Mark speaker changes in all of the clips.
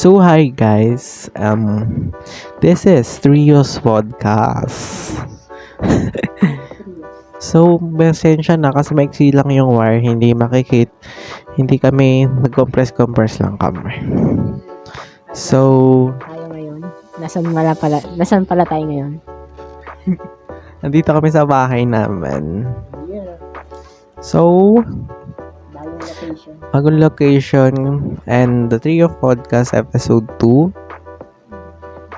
Speaker 1: So hi guys, this is Trios Podcast. So, pasensya na kasi maiksi lang yung wire, hindi hindi kami nag-compress lang kami. So,
Speaker 2: Tayo ngayon. Nasaan pala tayo ngayon?
Speaker 1: nandito kami sa bahay namin. So, bagong location and the Trio Podcast episode 2.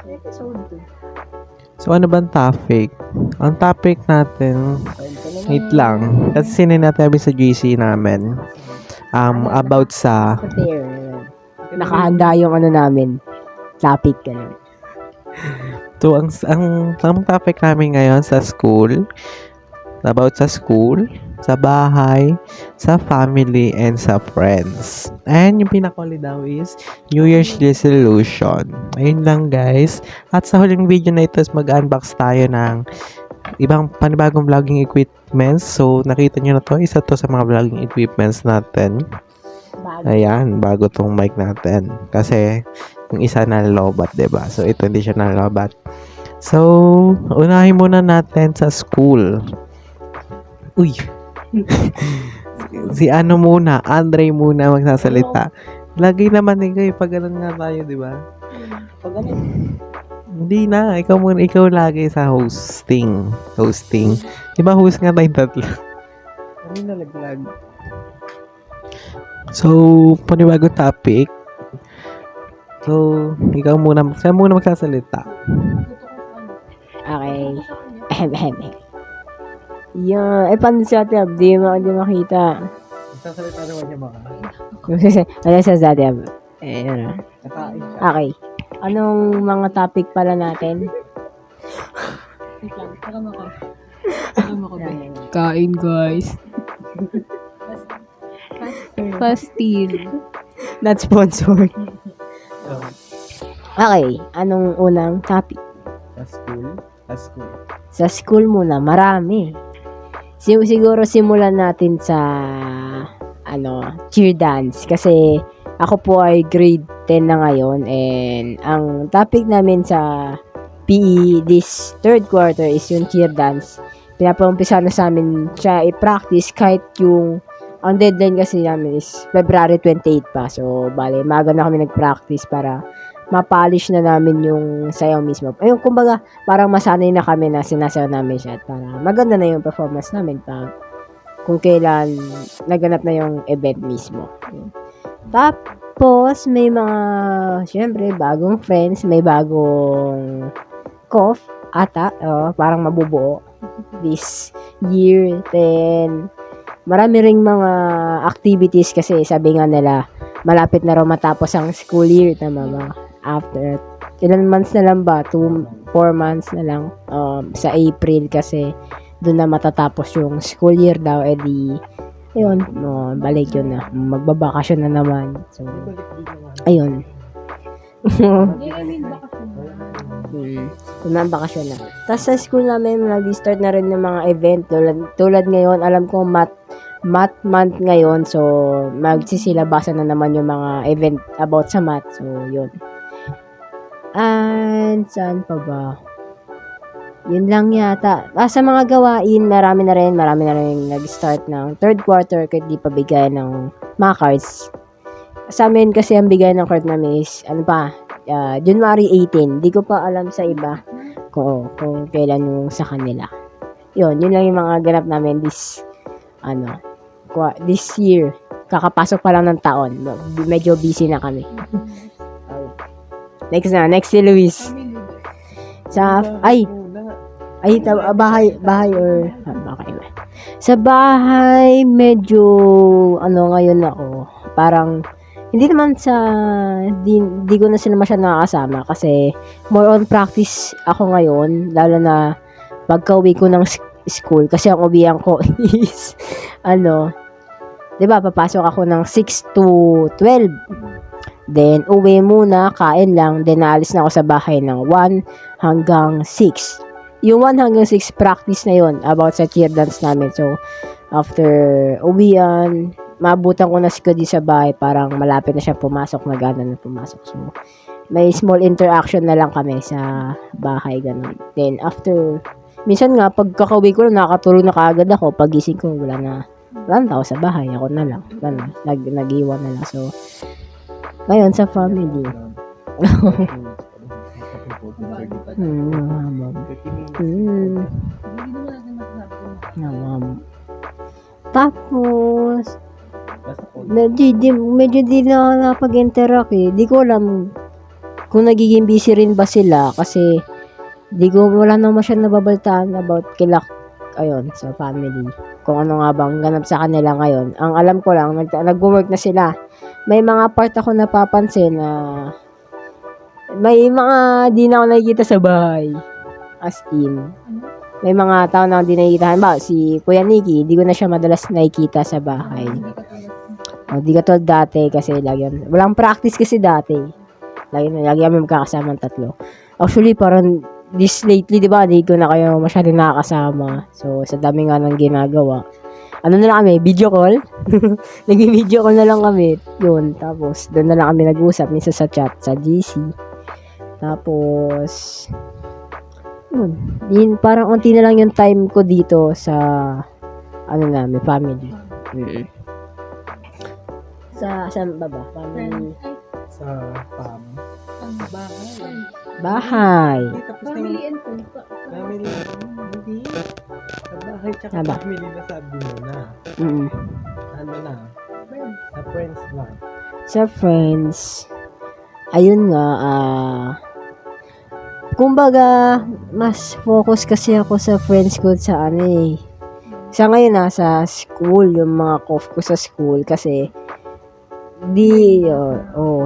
Speaker 2: Episode
Speaker 1: So, ano bang topic? Ang topic natin, wait lang. Kasi sinay natin sa GC namin. About sa...
Speaker 2: Prepare. Nakahanda yung namin. Topic ganun.
Speaker 1: So, ang topic namin ngayon sa school, about sa school, sa bahay, sa family, and sa friends. And yung pinakuli daw is New Year's resolution. Ayun lang guys. At sa huling video na ito is mag-unbox tayo ng ibang panibagong vlogging equipments. So, nakita nyo na to. Isa to sa mga vlogging equipments natin. Ayan, bago tong mic natin. Kasi, yung isa na lobat, diba? So, ito hindi siya na lobat. So, unahin muna natin sa school. Uy! Si Andre muna magsasalita. Lagi naman ikaw, pag ganun nga tayo, diba?
Speaker 2: Pag ganun.
Speaker 1: Hindi na, ikaw lagi sa hosting. Diba host nga tayo tatlo?
Speaker 2: Ano yung nalaglag?
Speaker 1: So, panibagong topic. So, siya muna magsasalita.
Speaker 2: Okay. Yan. Paano si Ate Ab? Di makita.
Speaker 1: Magsasalita naman niya baka.
Speaker 2: Ano sa Ate Ab? Yun. Okay. Anong mga topic pala natin?
Speaker 3: Kain guys. Pastil.
Speaker 2: Not sponsored. Okay. Anong unang topic?
Speaker 1: Sa school.
Speaker 2: Sa school muna, marami. Siguro simulan natin sa cheer dance kasi ako po ay grade 10 na ngayon and ang topic namin sa PE this third quarter is yung cheer dance. Pinapaumpisa na sa amin siya i-practice kahit ang deadline kasi namin is February 28 pa. So, bale, maaga na kami nag-practice para ma-polish na namin yung sayaw mismo. Ayun, kumbaga, parang masanay na kami na sinasayaw namin siya at para maganda na yung performance namin pag kung kailan naganap na yung event mismo. Ayun. Tapos, may mga, syempre, bagong friends, may bagong cough, ata, parang mabubuo this year. Then, marami ring mga activities kasi sabi nga nila, malapit na raw matapos ang school year, tama ba? After ilan months na lang ba? 4 months na lang sa April kasi doon na matatapos yung school year daw. Ayun, balik yun na. Magbabakasyon na naman. So, ayun. Bakasyon na. Tapos sa school namin, nag-start na rin ng mga event. Tulad ngayon, alam ko math month ngayon. So, magsisilabasan na naman yung mga event about sa math. So, yun. And, saan pa ba? Yun lang yata. Sa mga gawain, marami na rin nag-start ng third quarter kahit di pa bigay ng mga cards. Sa amin kasi ang bigay ng card namin is, January 18. Di ko pa alam sa iba kung kailan yung sa kanila. Yun lang yung mga ganap namin this year. Kakapasok pa lang ng taon. Medyo busy na kami. Next si Luis. Bahay or sa bahay medyo ngayon ako. Parang hindi naman di ko na sila masyadong nakakasama kasi more on practice ako ngayon, lalo na pagka-uwi ko ng school kasi ang uwian ko is 'di ba, papasok ako ng 6 to 12. Then, uwi muna, kain lang. Then, naalis na ako sa bahay ng 1 hanggang 6. Yung 1 hanggang 6 practice na yon about sa cheer dance namin. So, after uwian, maabutan ko na si Cody sa bahay, parang malapit na siya pumasok, nagana na pumasok. So, may small interaction na lang kami sa bahay, ganun. Then, after, minsan nga, pag kakauwi ko lang, nakakatulog na kaagad ako. Pagising ko, wala na ako sa bahay. Ako na lang. Ganun. Nag-iwan na lang. So, ngayon, sa family. Tapos, medyo di na nakapag-interact eh. Di ko alam kung nagiging busy rin ba sila kasi wala nang masyadong nababaltaan about kilak ayun sa family. Kung ano nga bang ganap sa kanila ngayon. Ang alam ko lang, nag-work na sila. May mga part ako napapansin na may mga di na ako nakikita sa bahay. As in. May mga tao na hindi nakikita. Ba, si Kuya Nicky, di ko na siya madalas nakikita sa bahay. Di katulad dati kasi walang practice kasi dati. Lagi kami magkakasama ng tatlo. Actually, parang this lately, di ba, di ko na kayo masyadong nakakasama. So, sa dami nga ng ginagawa. Ano na lang kami, video call. Nag-video call na lang kami. Yun, tapos, doon na lang kami nag-usap. Minsan sa chat, sa GC. Tapos, yun, parang unti na lang yung time ko dito sa, namin, family. Saan ba? Family.
Speaker 1: Sa fam.
Speaker 3: Ang bahay.
Speaker 2: Bahay.
Speaker 3: Family and friends.
Speaker 1: Family. Hindi. Sa bahay tsaka
Speaker 2: Aba.
Speaker 1: family na sabi mo na. Ano na? Sa friends lang.
Speaker 2: Sa friends, ayun nga, kumbaga, mas focus kasi ako sa friends ko sa sa ngayon sa school, yung mga ko sa school kasi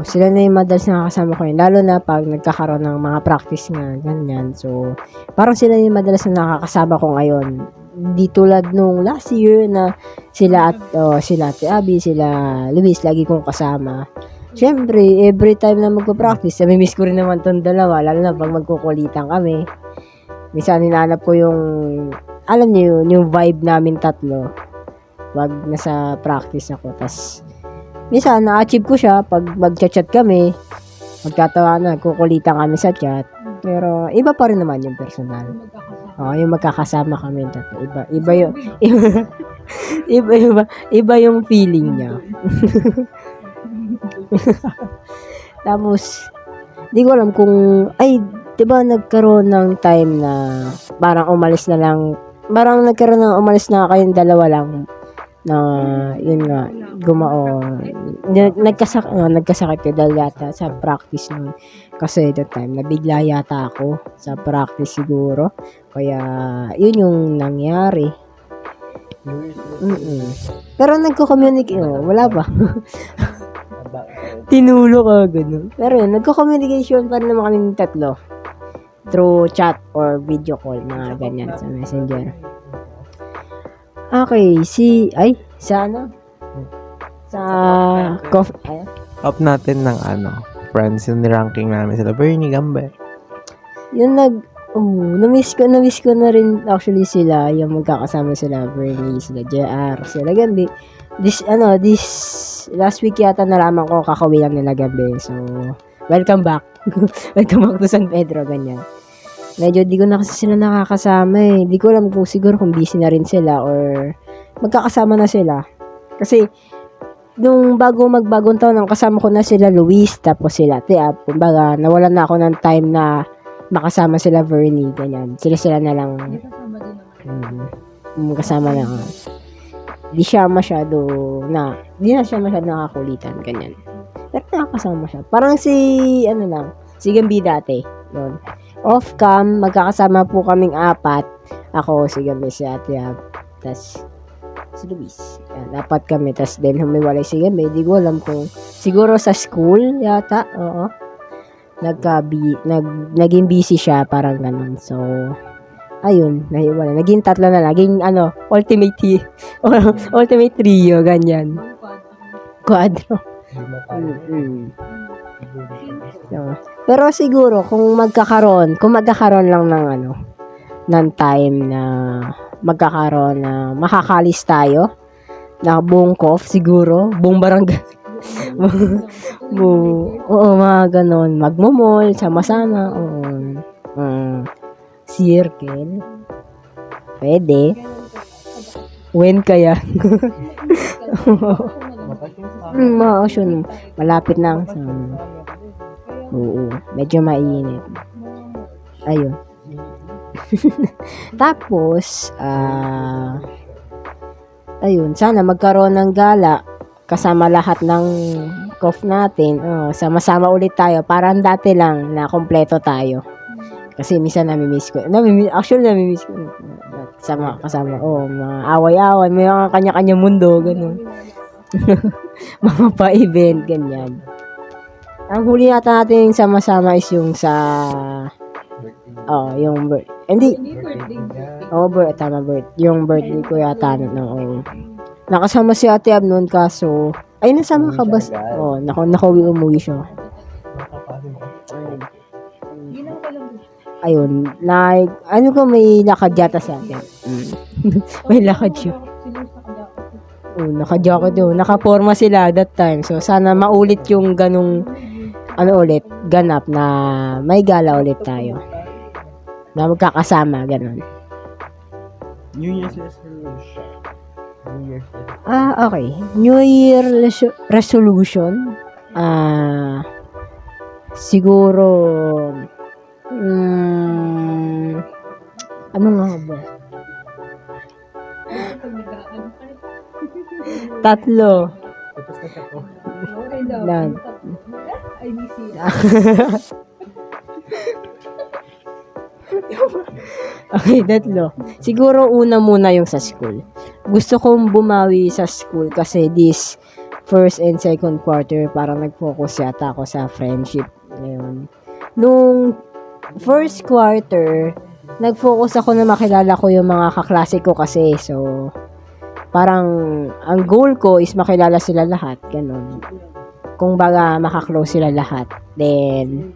Speaker 2: sila na yung madalas nakakasama ko yun. Lalo na pag nagkakaroon ng mga practice nga, ganyan. So, parang sila yung madalas na nakakasama ko ngayon. Di tulad nung last year na sila Ate Abby, sila Luis, lagi kong kasama. Siyempre, every time na magpa-practice, miss ko rin naman tong dalawa, lalo na pag magkukulitan kami. Minsan, hinahanap ko alam niyo yung vibe namin tatlo. Pag nasa practice ako, tas minsan, na-achieve ko siya pag mag-chat kami, magkatawanan, kukulitan kami sa chat. Pero, iba pa rin naman yung personal. Yung magkakasama kami yung tatlo. Iba yung feeling niya. Tapos, di ko alam kung, diba nagkaroon ng time na parang nagkaroon ng umalis na kayong dalawa lang na yun nga nagkasakit ka dahil yata sa practice nun kasi that time nabigla yata ako sa practice siguro kaya yun yung nangyari. Pero nagko-communicate wala pa. Tinulo ka gano'n. Pero yun, nagko-communication pa rin naman kami ng tatlo through chat or video call mga ganyan sa messenger. Okay, sa coffee.
Speaker 1: Up natin ng friends yung niranking namin sila. Bernie Gamber.
Speaker 2: Yun na-miss ko na rin actually sila, yung magkakasama sila, Bernie, sila JR, sila Gambi. This last week yata nalaman ko kakauwi lang nila Gambi. So, welcome back. Welcome back to San Pedro, ganyan. Medyo di ko na kasi sila nakakasama eh. Di ko alam kung siguro kung busy na rin sila or magkakasama na sila. Kasi, nung magbagong taon, kasama ko na sila Luis, tapos sila Tiap. Kumbaga, nawalan na ako ng time na makasama sila Vernie, ganyan. Sila na lang. Kasama na ako. Di na siya masyado nakakulitan, ganyan. Pero nakakasama siya. Parang si Gambi dati. Yun. Off-cam, magkakasama po kaming 4. Ako, si Gambi, si Ate Ab, tas si Luis. Yan, 4 kami. Tas then humiwalay si Gambi. Di ko alam kung siguro sa school yata. Oo. Naging busy siya. Parang ganun. So, ayun. Nahiwalay. Naging 3 na lang. Naging ultimate trio. Ganyan. Quadro. So, pero siguro kung magkakaroon lang ng time na makakalis tayo na buong cough siguro, buong barangay. Oo, mga ganon. Magmumol, sama-sama. Oo. Circle. Pwede. When kaya? Mga ocean. Malapit lang. Oo. Medyo mainit. Ayun. Tapos, ayun, sana magkaroon ng gala kasama lahat ng cough natin. Sama-sama ulit tayo. Parang dati lang na kompleto tayo. Kasi minsan nami-miss ko. Actually, nami-miss ko. Kasama. Mga away-away. May mga kanya-kanya mundo. Ganun. Mga pa-event. Ganyan. Ang huli yata natin sama-sama is yung sa... yung hindi. Tama, yung birthday ko yata noon. Nakasama si Ate Ab noon kaso ay nasama ka ba? Umuwi siya. Ayun, may lakad yata sa atin. May lakad siya. Naka-jacket yun. Naka-forma sila that time. So, sana maulit yung ganung ganap na may gala ulit tayo. Na magkakasama, ganun.
Speaker 1: New Year's resolution.
Speaker 2: Okay. New Year resolution. Siguro, ano nga ba? 3. Lang.
Speaker 3: Ay, misi.
Speaker 2: Okay, 3. Siguro una muna yung sa school. Gusto kong bumawi sa school kasi this first and second quarter parang nag-focus yata ako sa friendship. Ayun. Nung first quarter, nag-focus ako na makilala ko yung mga kaklase ko kasi. So, parang ang goal ko is makilala sila lahat. Ganun. Kung baga makaklose sila lahat. Then,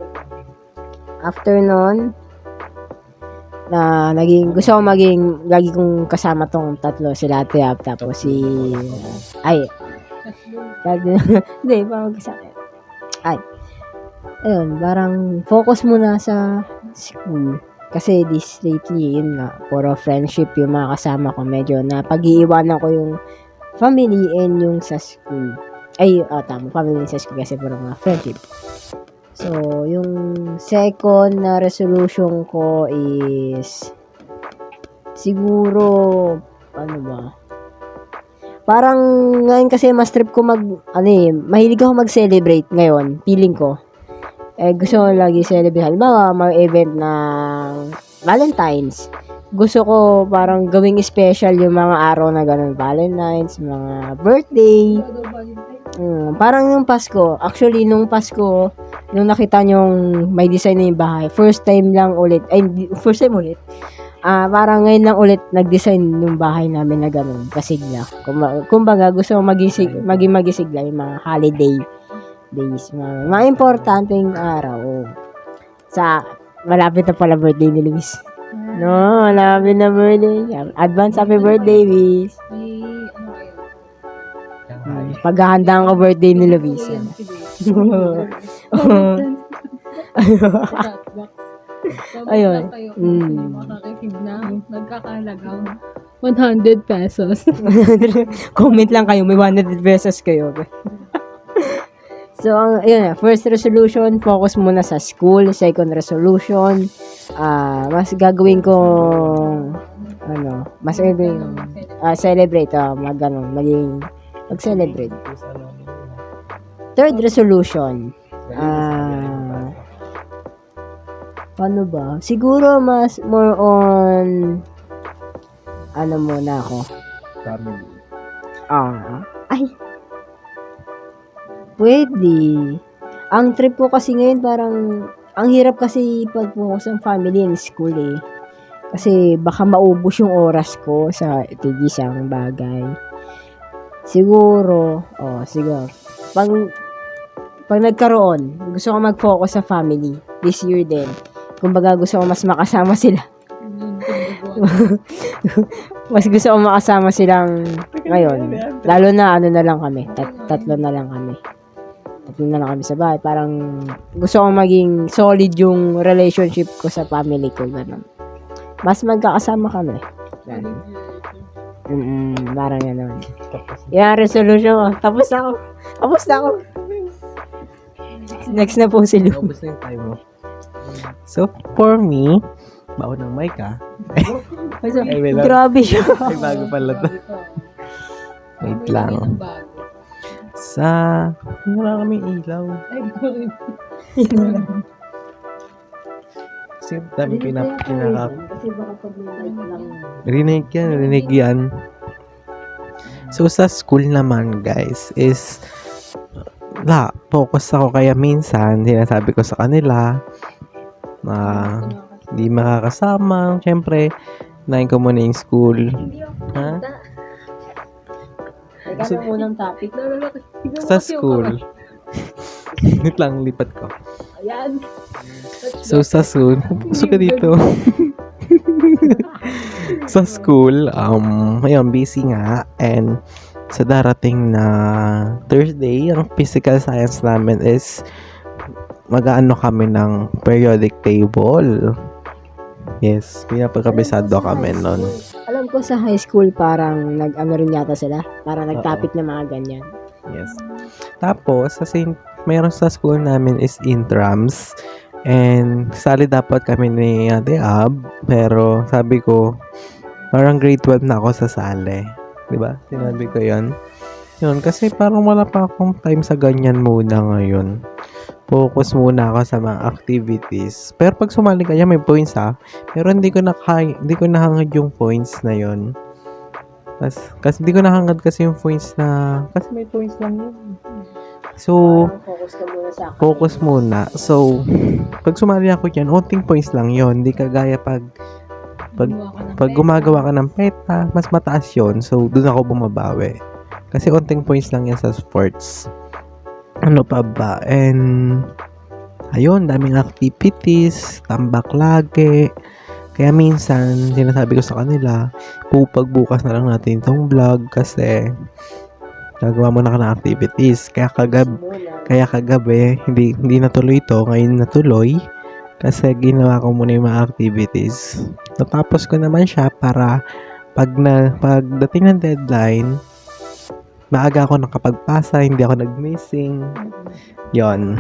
Speaker 2: after nun, gusto ko lagi kong kasama tong 3, sila Ate Ab, tapos hindi, parang kasama. Ayun, parang focus muna sa school. Kasi this lately, yun nga, puro friendship yung mga kasama ko. Medyo napag-iiwanan ko yung family and yung sa school. Tama, family and sa school kasi puro mga friendship. So, yung second na resolution ko is siguro, parang ngayon kasi mas trip ko mahilig ako mag-celebrate ngayon, feeling ko. Gusto ko lagi celebrate. Halimbawa, may event ng Valentine's. Gusto ko parang gawing special yung mga araw na ganun, Valentine's, mga birthday. Parang yung Pasko. Actually, nung Pasko, nung nakita nyong may design na yung bahay, first time ulit. Parang ngayon lang ulit nag-design yung bahay namin na ganun, kasigla. Kumbaga, gusto ko maging magisigla yung mga holiday days. Mga importanteng araw. Malapit na pala birthday ni Luis. No, malapit na birthday. Advance happy birthday, Luis. Paghahandaan ko birthday ni Luis. Ayun.
Speaker 3: Makakasig na nagkakalagang 100 pesos.
Speaker 2: Comment lang kayo, may 100 pesos kayo. So, ayun, first resolution, focus muna sa school. Second resolution, mas gagawin ko, celebrate, mag-celebrate. Third resolution, paano ba? Siguro mas more on, muna ako.
Speaker 1: Family.
Speaker 2: Pwede. Ang trip ko kasi ngayon parang, ang hirap kasi pag-focus ng family and school eh. Kasi baka maubos yung oras ko sa tigisang bagay. Siguro. Pag nagkaroon, gusto ko mag-focus sa family this year din. Kumbaga gusto ko mas makasama sila. Mas gusto ko makasama silang ngayon. Lalo na ano na lang kami. Tatlo na lang kami. Tatlo na lang kami sa bahay. Parang gusto ko maging solid yung relationship ko sa family ko. Ganun. Mas magkakasama kami. Ganun. Parang gano'n. Yan, resolution ko. Tapos na ako. Next na po si Lu.
Speaker 1: Ubus na yung time mo. So, for me, baon ng mic ah. Ay, wait lang.
Speaker 2: Grabe siya.
Speaker 1: Ay, bago pala to. Wait lang. Sa, wala kaming ilaw.
Speaker 3: Ay, bakit?
Speaker 1: Kasi dami pinaka.
Speaker 2: Kasi baka pag may light lang.
Speaker 1: Rinig yan. So, sa school naman, guys, is focus ako kaya minsan, sinasabi ko sa kanila na hindi makakasama. Siyempre, nain ko muna yung school. Ha?
Speaker 2: Teka na unang topic.
Speaker 1: Sa school. Wait lang, lipat ko.
Speaker 3: Ayan.
Speaker 1: So, sa school, gusto ka dito. Sa school, ayun, busy nga. And, sa darating na Thursday, ang physical science namin is mag-aano kami ng periodic table. Yes, pinapagkabisado kami nun.
Speaker 2: Alam ko sa high school parang nag-ano rin yata sila. Parang nag-topic na mga ganyan.
Speaker 1: Yes. Tapos, mayroon sa school namin is intrams. And, sali dapat kami ni Ate Ab. Pero, sabi ko, parang grade 12 na ako sa sali. Diba? Sinabi ko yon. Yun, kasi parang wala pa akong time sa ganyan muna ngayon. Focus muna ako sa mga activities. Pero pag sumali ka may points Pero hindi ko nahangad yung points na yon. Kasi hindi ko nahangad kasi yung points na, kasi may points lang yun. So,
Speaker 2: Focus ka muna sa
Speaker 1: focus muna. So, pag sumali ako dyan, onting points lang yon. Hindi kagaya pag gumagawa ka ng peta, mas mataas yon. So, dun ako bumabawi. Kasi onting points lang yan sa sports. Ano pa ba? And, ayun, daming activities, tambak lagi. Kaya minsan, sinasabi ko sa kanila, pagbukas na lang natin itong vlog kasi gagawa mo na ka ng activities. Kaya kagabi, hindi natuloy ito. Ngayon natuloy. Kasi ginawa ko muna yung mga activities. Natapos ko naman siya para pagdating ng deadline, maaga ako nakapagpasa, hindi ako nag-missing. Yon.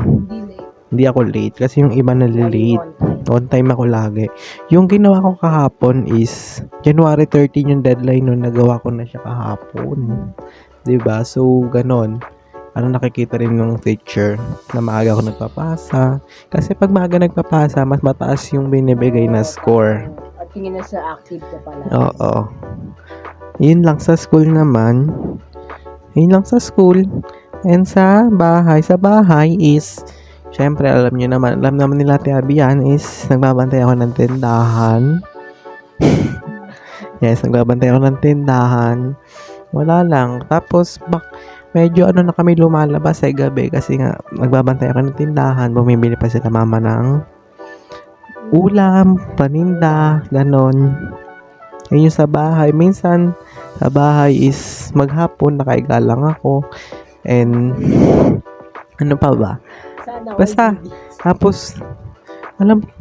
Speaker 1: Hindi ako late kasi yung iba nalilate. On time ako lagi. Yung ginawa ko kahapon is January 13 yung deadline nun, nagawa ko na siya kahapon. 'Di ba? So ganon. Nakikita rin ng teacher na maaga ako nagpapasa. Kasi pag maaga nagpapasa, mas mataas yung binibigay na score.
Speaker 2: At tingin na sa active ka pala.
Speaker 1: Oo. Yun lang sa school naman. And sa bahay. Sa bahay is, syempre alam naman nila Ate Abby yan is, nagbabantay ako ng tindahan. Yes, nagbabantay ako ng tindahan. Wala lang. Tapos, medyo na kami lumalabas gabi kasi nga nagbabantay ako ng tindahan, bumibili pa sila mama ng ulam, paninda, ganon. Yun yung sa bahay. Minsan, sa bahay is maghapon, nakaiga lang ako. And, ano pa ba? Basta, tapos,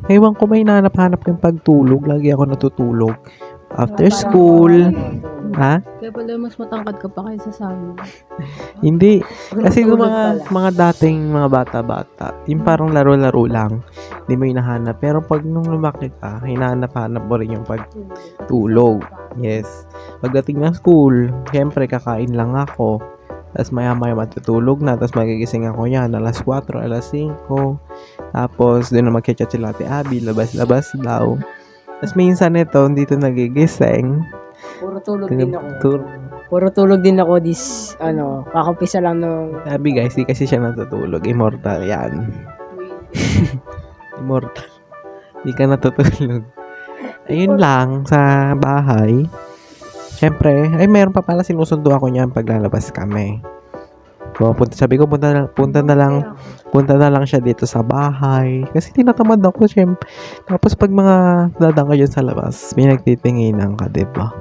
Speaker 1: ewan ko may nanap-hanap yung pagtulog. Lagi ako natutulog. After school, ha?
Speaker 3: Kaya pala mas matangkad ka pa kaysa sa amin.
Speaker 1: Hindi. Kasi yung mga dating mga bata-bata, yung parang laro-laro lang, hindi mo hinahanap. Pero pag nung lumaki ka, hinahanap-hanap mo rin yung pagtulog. Yes. Pagdating ng school, syempre kakain lang ako. Tapos maya-maya matutulog na. Tapos magigising ako yan. Alas 4, alas 5. Tapos doon na mag-chat sila Ate Abby. Labas-labas daw. Tapos minsan ito, dito nagigising.
Speaker 2: Puro tulog din ako. Puro tulog din ako kakampisa lang nung...
Speaker 1: Sabi guys, di kasi siya natutulog. Immortal yan. Immortal. Di ka natutulog. Ayun lang, sa bahay. Siyempre, meron pa pala sinusundo ako niyan pag lalabas kami. Sabi ko, punta na lang siya dito sa bahay. Kasi tinatamad ako, syempre. Tapos pag mga dadang kayo sa labas, may nagtitinginan ka, diba?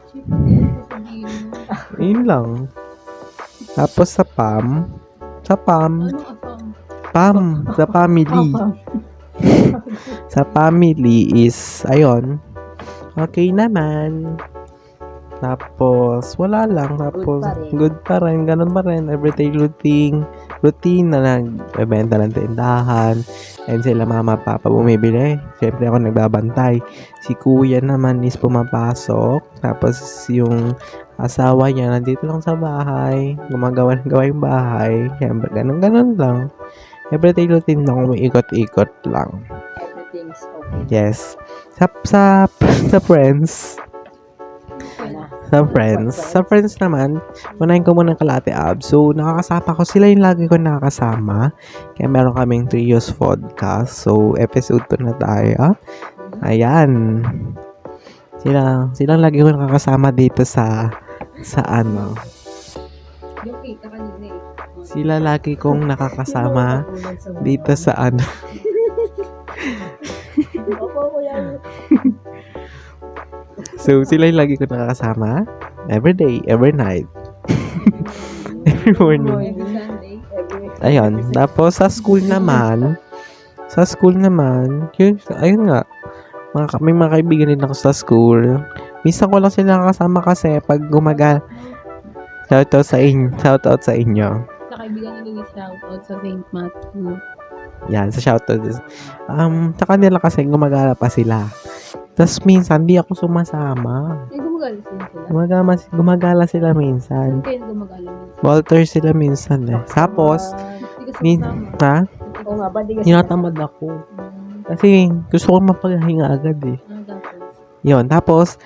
Speaker 3: Chip, hindi ko sabihin mo.
Speaker 1: Yun lang. Tapos sa
Speaker 3: Anong asam?
Speaker 1: sa family. Sa family is, ayun, okay naman. Tapos, wala lang. Tapos, good pa rin. Ganun pa rin. Everyday routine na nagbebenta ng tindahan. And sila mama, papa bumibili. Siyempre ako nagbabantay. Si kuya naman is pumapasok. Tapos, yung asawa niya nandito lang sa bahay. Gumagawa yung bahay. Siyempre, ganun lang. Everyday routine lang. Umiikot-ikot lang.
Speaker 2: Everything's okay.
Speaker 1: Yes. Sa friends. Sa friends naman, unahin ko muna kalate abs. So, nakakasama ko. Sila yung lagi ko nakakasama. Kaya meron kaming Trios podcast. So, episode 2 na tayo. Ayan. Silang lagi ko nakakasama dito sa ano.
Speaker 3: Yung kita kanina eh.
Speaker 1: Sila lagi kong nakakasama dito sa ano.
Speaker 2: Opo, yan.
Speaker 1: So, sila yung lagi ko nakakasama. Every day, every night. Every morning.
Speaker 3: Every Sunday.
Speaker 1: Ayun. Tapos, sa school naman, ayun nga, may mga kaibigan din ako sa school. Minsan ko lang sila nakakasama kasi pag shoutout sa inyo.
Speaker 3: Sa kaibigan ni Luis, shoutout sa St. Matthew.
Speaker 1: Yan, sa shoutout. Sa kanila kasi gumagala pa sila. Tapos minsan, di ako sumasama.
Speaker 3: Eh, gumagalas din sila.
Speaker 1: Gumagala sila minsan.
Speaker 3: Saan kayo gumagalang minsan?
Speaker 1: Walter sila minsan eh. Tapos,
Speaker 3: Hindi ka sumama.
Speaker 1: ha?
Speaker 2: Oo nga, ba di ka
Speaker 1: Tinatamad ako. Kasi gusto ko mapaghinga agad eh.
Speaker 3: Tapos,
Speaker 1: Yun. Tapos,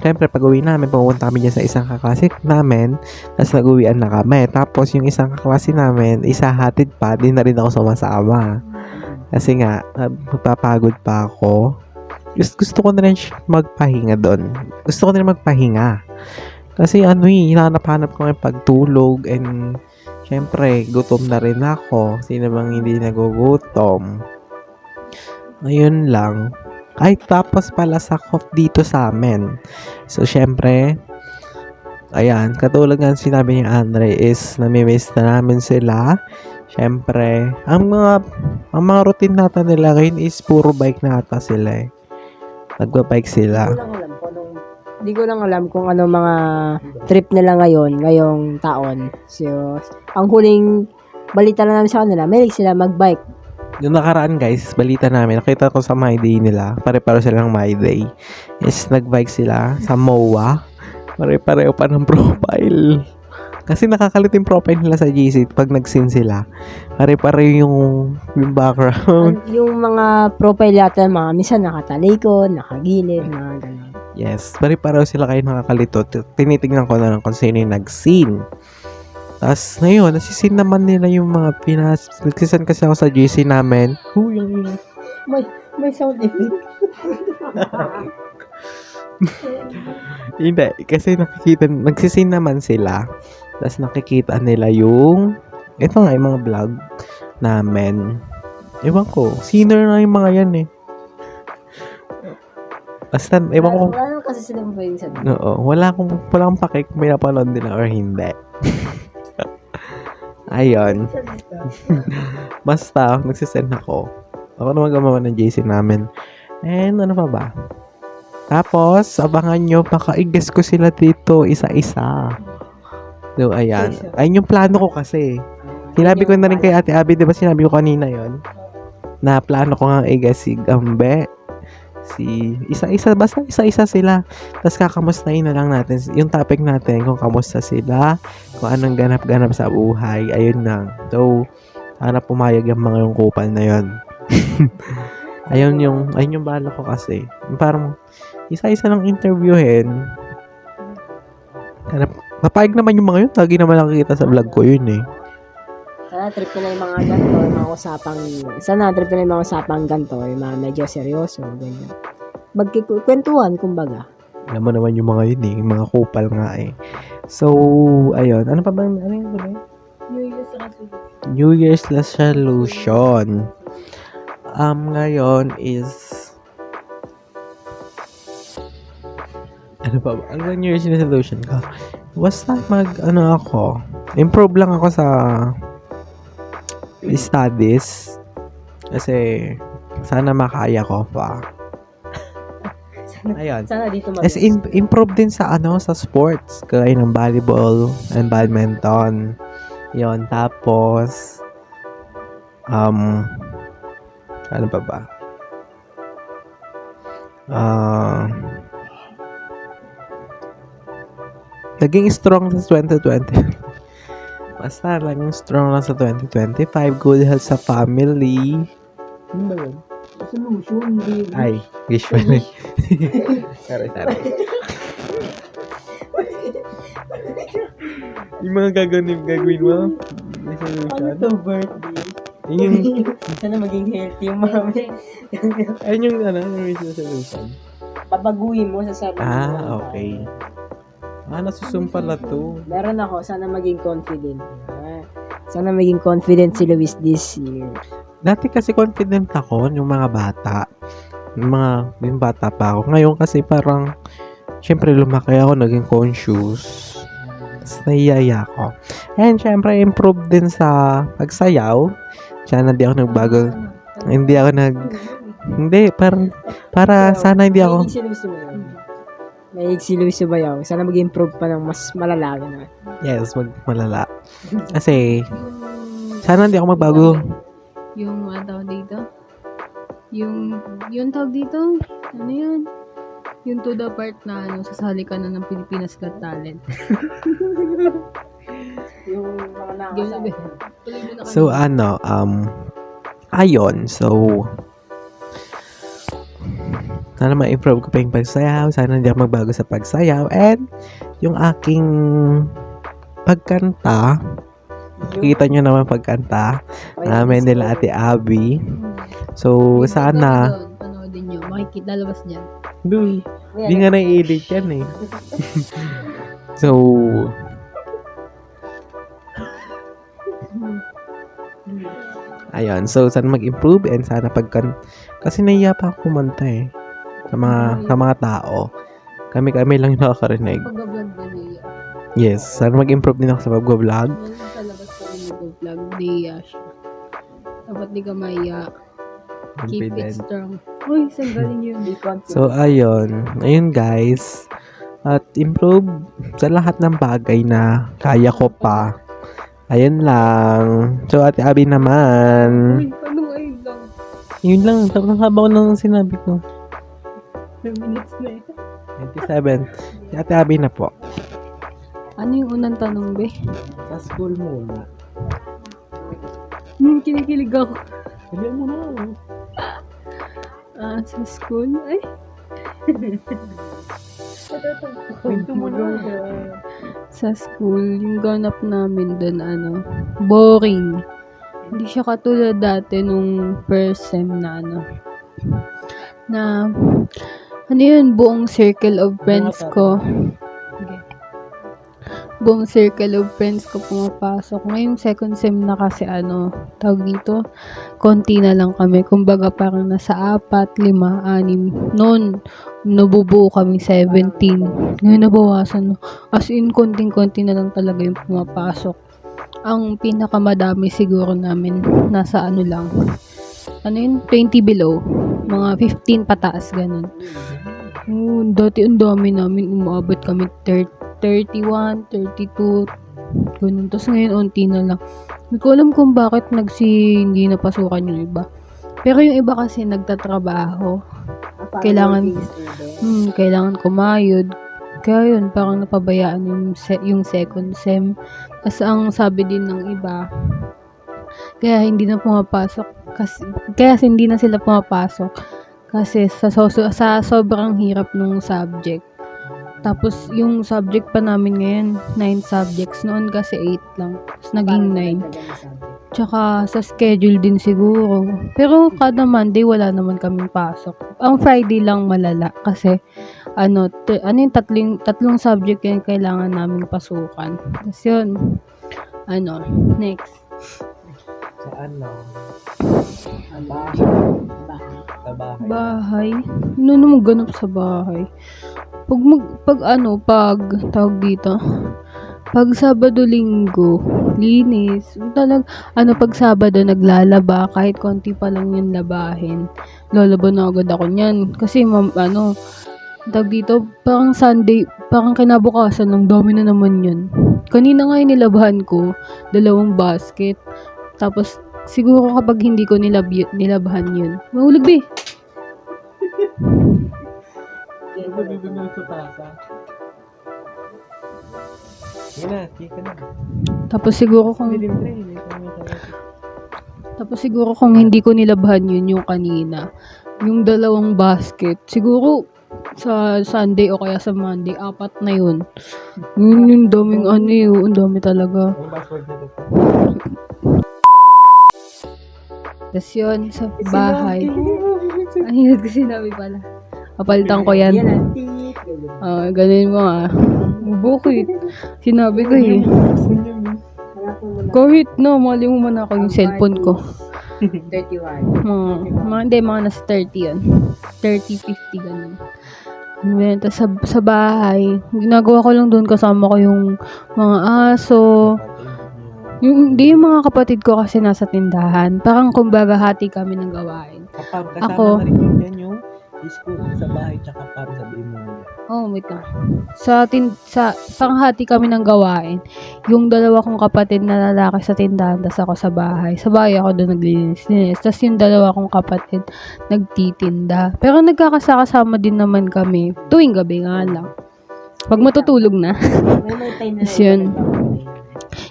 Speaker 1: siyempre pag uwi namin, pumunta kami dyan sa isang kaklase namin. Tapos nag-uwian na kami. Tapos yung isang kaklase namin, isa hatid pa, di na rin ako sumasama. Kasi nga, magpapagod pa ako. Gusto ko na rin magpahinga doon. Gusto ko na rin magpahinga. Kasi hinahanap-hanap ko yung pagtulog and syempre, gutom na rin ako. Sino bang hindi nagugutom? Ayun lang. Ay, tapos pala sa cough dito sa amin. So, syempre, ayan, katulad nga sinabi ni Andre is namimiss na namin sila. Syempre, ang mga routine nata nila ngayon is puro bike nata sila eh. Nagbabike sila.
Speaker 2: Hindi ko lang alam kung ano mga trip nila ngayong taon. So, ang huling balita na namin sa kanila, mahilig sila magbike.
Speaker 1: Yung nakaraan guys, balita namin, nakita ko sa My Day nila, pare-paro silang My Day. Is nagbike sila sa MOA. Pare-pareho pa ng profile. Kasi nakakalit yung profile nila sa GC pag nag-scene sila. Pare-pareho yung background.
Speaker 2: Yung mga profile yata, minsan nakatalikod, nakagilid, mga ganun.
Speaker 1: Yes, pare-pareho sila kayo nakakalito. Tinitignan ko na lang kung sino yung nag-scene. Tapos, ngayon, nasisin naman nila yung mga nagsisan kasi ako sa GC namin.
Speaker 2: May sound effect.
Speaker 1: Hindi, kasi nagsisin naman sila. Tapos nakikita nila ito nga yung mga vlog namin. Ewan ko, senior na yung mga yan eh. Basta, ewan ko.
Speaker 2: Wala naman kasi silang pwedeng sabihin.
Speaker 1: Oo, wala akong pakik kung may napanood nila or hindi. Ayun. Basta, nagsisend ako. Ako naman gumawa ng JC namin. And ano pa ba? Tapos, abangan nyo, baka i-guess ko sila dito isa-isa. So, ayan. Ayun yung plano ko kasi. Sinabi ko na rin kay Ate Abby, di ba sinabi ko kanina yon na plano ko nga i-guess si Gambe. Basta isa-isa sila. Tapos kakamustahin na lang natin yung topic natin, kung kamusta sila, kung anong ganap-ganap sa buhay. Ayun na. So, sana pumayag yung mga yung kupal na yon. ayun yung bala ko kasi. Parang, isa-isa lang interviewin. Papayag naman yung mga yun. Lagi naman nakikita sa vlog ko yun eh.
Speaker 2: Sana trip ko na yung mga ganito, yung mga usapang ganito, yung mga medyo seryoso, ganyan. Magkikwentuhan, kumbaga.
Speaker 1: Alam mo naman yung mga yun eh. Yung mga kupal nga eh. So, ayun. Ano pa bang, ano yung ba?
Speaker 3: New Year's resolution.
Speaker 1: New Year's resolution. Ngayon is, ano pa ba? Ano ba New Year's resolution ko? Basta improve lang ako sa studies. Kasi, sana makaya ko pa. Ayun.
Speaker 2: Sana dito
Speaker 1: As improve din sa sa sports, kaya ng volleyball and badminton. 'Yon, tapos ano pa ba? Naging strong sa 2020. Basta naging strong lang sa 2025. Good health sa family. Ano ba yun?
Speaker 2: Solution, hindi.
Speaker 1: Ay, usually. Sorry. Yung mga gagawin mo, resolution.
Speaker 2: Birthday?
Speaker 1: Yung,
Speaker 2: Sana maging healthy yung mami.
Speaker 1: ayun yung resolution.
Speaker 2: Babaguhin mo sa sarili mo.
Speaker 1: Okay. Nasusumpa na to.
Speaker 2: Meron ako, sana maging confident. Sana maging confident si Luis this year.
Speaker 1: Dati kasi confident ako yung mga bata. Yung bata pa ako. Ngayon kasi parang, syempre lumaki ako, naging conscious. Tapos nahiyaya ako. And syempre, improve din sa pagsayaw. Sana hindi ako nagbago. Para sana hindi ako.
Speaker 2: Mahilig si Luis Subayaw. Sana mag-improve pa ng mas malala na.
Speaker 1: Yes, malala. Kasi, sana hindi ako magbago.
Speaker 3: Yung tawag dito? Yung tawag dito? Ano yun? Yung to the part na sasali ka na ng Pilipinas Got Talent.
Speaker 2: Yung mga nakakasama.
Speaker 3: Tuloy mo na kami.
Speaker 1: So, ayun. So, sana ma-improve ko pa yung pagsayaw. Sana hindi ako magbago sa pagsayaw. And, yung aking pagkanta, kita nyo naman pagkanta namin nila Ate Abby. So, sana,
Speaker 3: Panoodin nyo. Makikita lalabas dyan.
Speaker 1: Hindi nga na-edit yan eh. So, ayun. So, sana mag-improve and sana kasi nahiya pa ako kumanta eh. Sa mga tao. Kami lang yung nakakarinig.
Speaker 3: Pag-vlog ba niya?
Speaker 1: Yes. Sana mag-improve din ako sa pag-vlog.
Speaker 3: Sa labas ka rin mag-vlog. Niya siya. Dapat di ka maiya. Keep it strong. Uy, saan galing yun?
Speaker 1: So, ayun. Ayun guys. At improve sa lahat ng bagay na kaya ko pa. Ayun lang. So, Ate Abby naman.
Speaker 3: Uy, paano ayun lang?
Speaker 1: Yun lang. Tapos haba ko nang sinabi ko.
Speaker 3: 5 minutes na eh.
Speaker 1: 27. Si Ate Abby na po.
Speaker 3: Ano yung unang tanong, be?
Speaker 1: Sa school muna.
Speaker 3: Kinikilig ako.
Speaker 1: Hindi mo na.
Speaker 3: Sa school? Ay.
Speaker 1: Kwento mo na.
Speaker 3: Sa school, yung ganap namin doon, boring. Hindi siya katulad dati nung first sem na yun, buong circle of friends ko. Buong circle of friends ko pumapasok. Ngayong second sem na kasi tawag dito, konti na lang kami. Kumbaga parang nasa 4, 5, 6. Noon, nabubuo kami 17. Ngayon nabawasan. As in, konting-konti na lang talaga yung pumapasok. Ang pinakamadami siguro namin, nasa lang. 20 below. Mga 15 pataas, ganun. Dati ang dami namin, umaabot kami 31, 32, ganun. Tapos ngayon, unti na lang. Hindi ko alam kung bakit hindi napasukan yung iba. Pero yung iba kasi nagtatrabaho. Kailangan kumayod. Kaya yun, parang napabayaan yung second sem. Tapos ang sabi din ng iba, kaya hindi na sila pumapasok kasi sa sobrang hirap nung subject. Tapos yung subject pa namin ngayon 9 subjects, noon kasi 8 lang, tapos naging 9. Tsaka sa schedule din siguro, pero kada Monday wala naman kaming pasok. Ang Friday lang malala kasi ano yung tatlong subject yung kailangan namin pasukan. Tapos yun, next.
Speaker 1: Sa ano? Sa bahay.
Speaker 3: Bahay. Ano naman ganap sa bahay? Pag tawag dito, pag Sabado, Linggo, linis. Pag Sabado, naglalaba, kahit konti pa lang yung labahin. Lalaba na agad ako niyan. Kasi, tawag dito, parang Sunday, parang kinabukasan, ng dami na naman yun. Kanina nga yung nilabahan ko, 2 basket. Tapos, siguro kapag hindi ko nilabahan yun, mahulog ba eh.
Speaker 1: Dito na sa tasa. Sige na, chika na.
Speaker 3: Tapos siguro kung hindi ko nilabahan yun yung kanina, yung 2 basket, siguro sa Sunday o kaya sa Monday, 4 na yun. Yun yung daming ang dami talaga.
Speaker 1: Ang password na to.
Speaker 3: Tapos yun, sa bahay. Ayun, kasi sinabi pala. Kapalitan ko yan. Ganun mo Bakit? Sinabi ko eh. Kahit mali mo man ako yung cellphone ko.
Speaker 2: 31.
Speaker 3: Mga nasa 30 yun. 30, 50 ganun. Ayan, tapos sa bahay, ginagawa ko lang doon, kasama ko yung mga aso. Hindi yung mga kapatid ko kasi nasa tindahan. Parang kumbaga hati kami ng gawain.
Speaker 1: Kasama
Speaker 3: Ako.
Speaker 1: na rin yan yung school sa bahay tsaka para sabihin mo.
Speaker 3: Wait lang. Panghati kami ng gawain. Yung 2 kong kapatid na lalaki sa tindahan, tas ako sa bahay. Sa bahay ako doon naglinis. Tas yung 2 kong kapatid nagtitinda. Pero nagkakasama din naman kami. Tuwing gabi nga lang. Pag matutulog na. Tapos yun.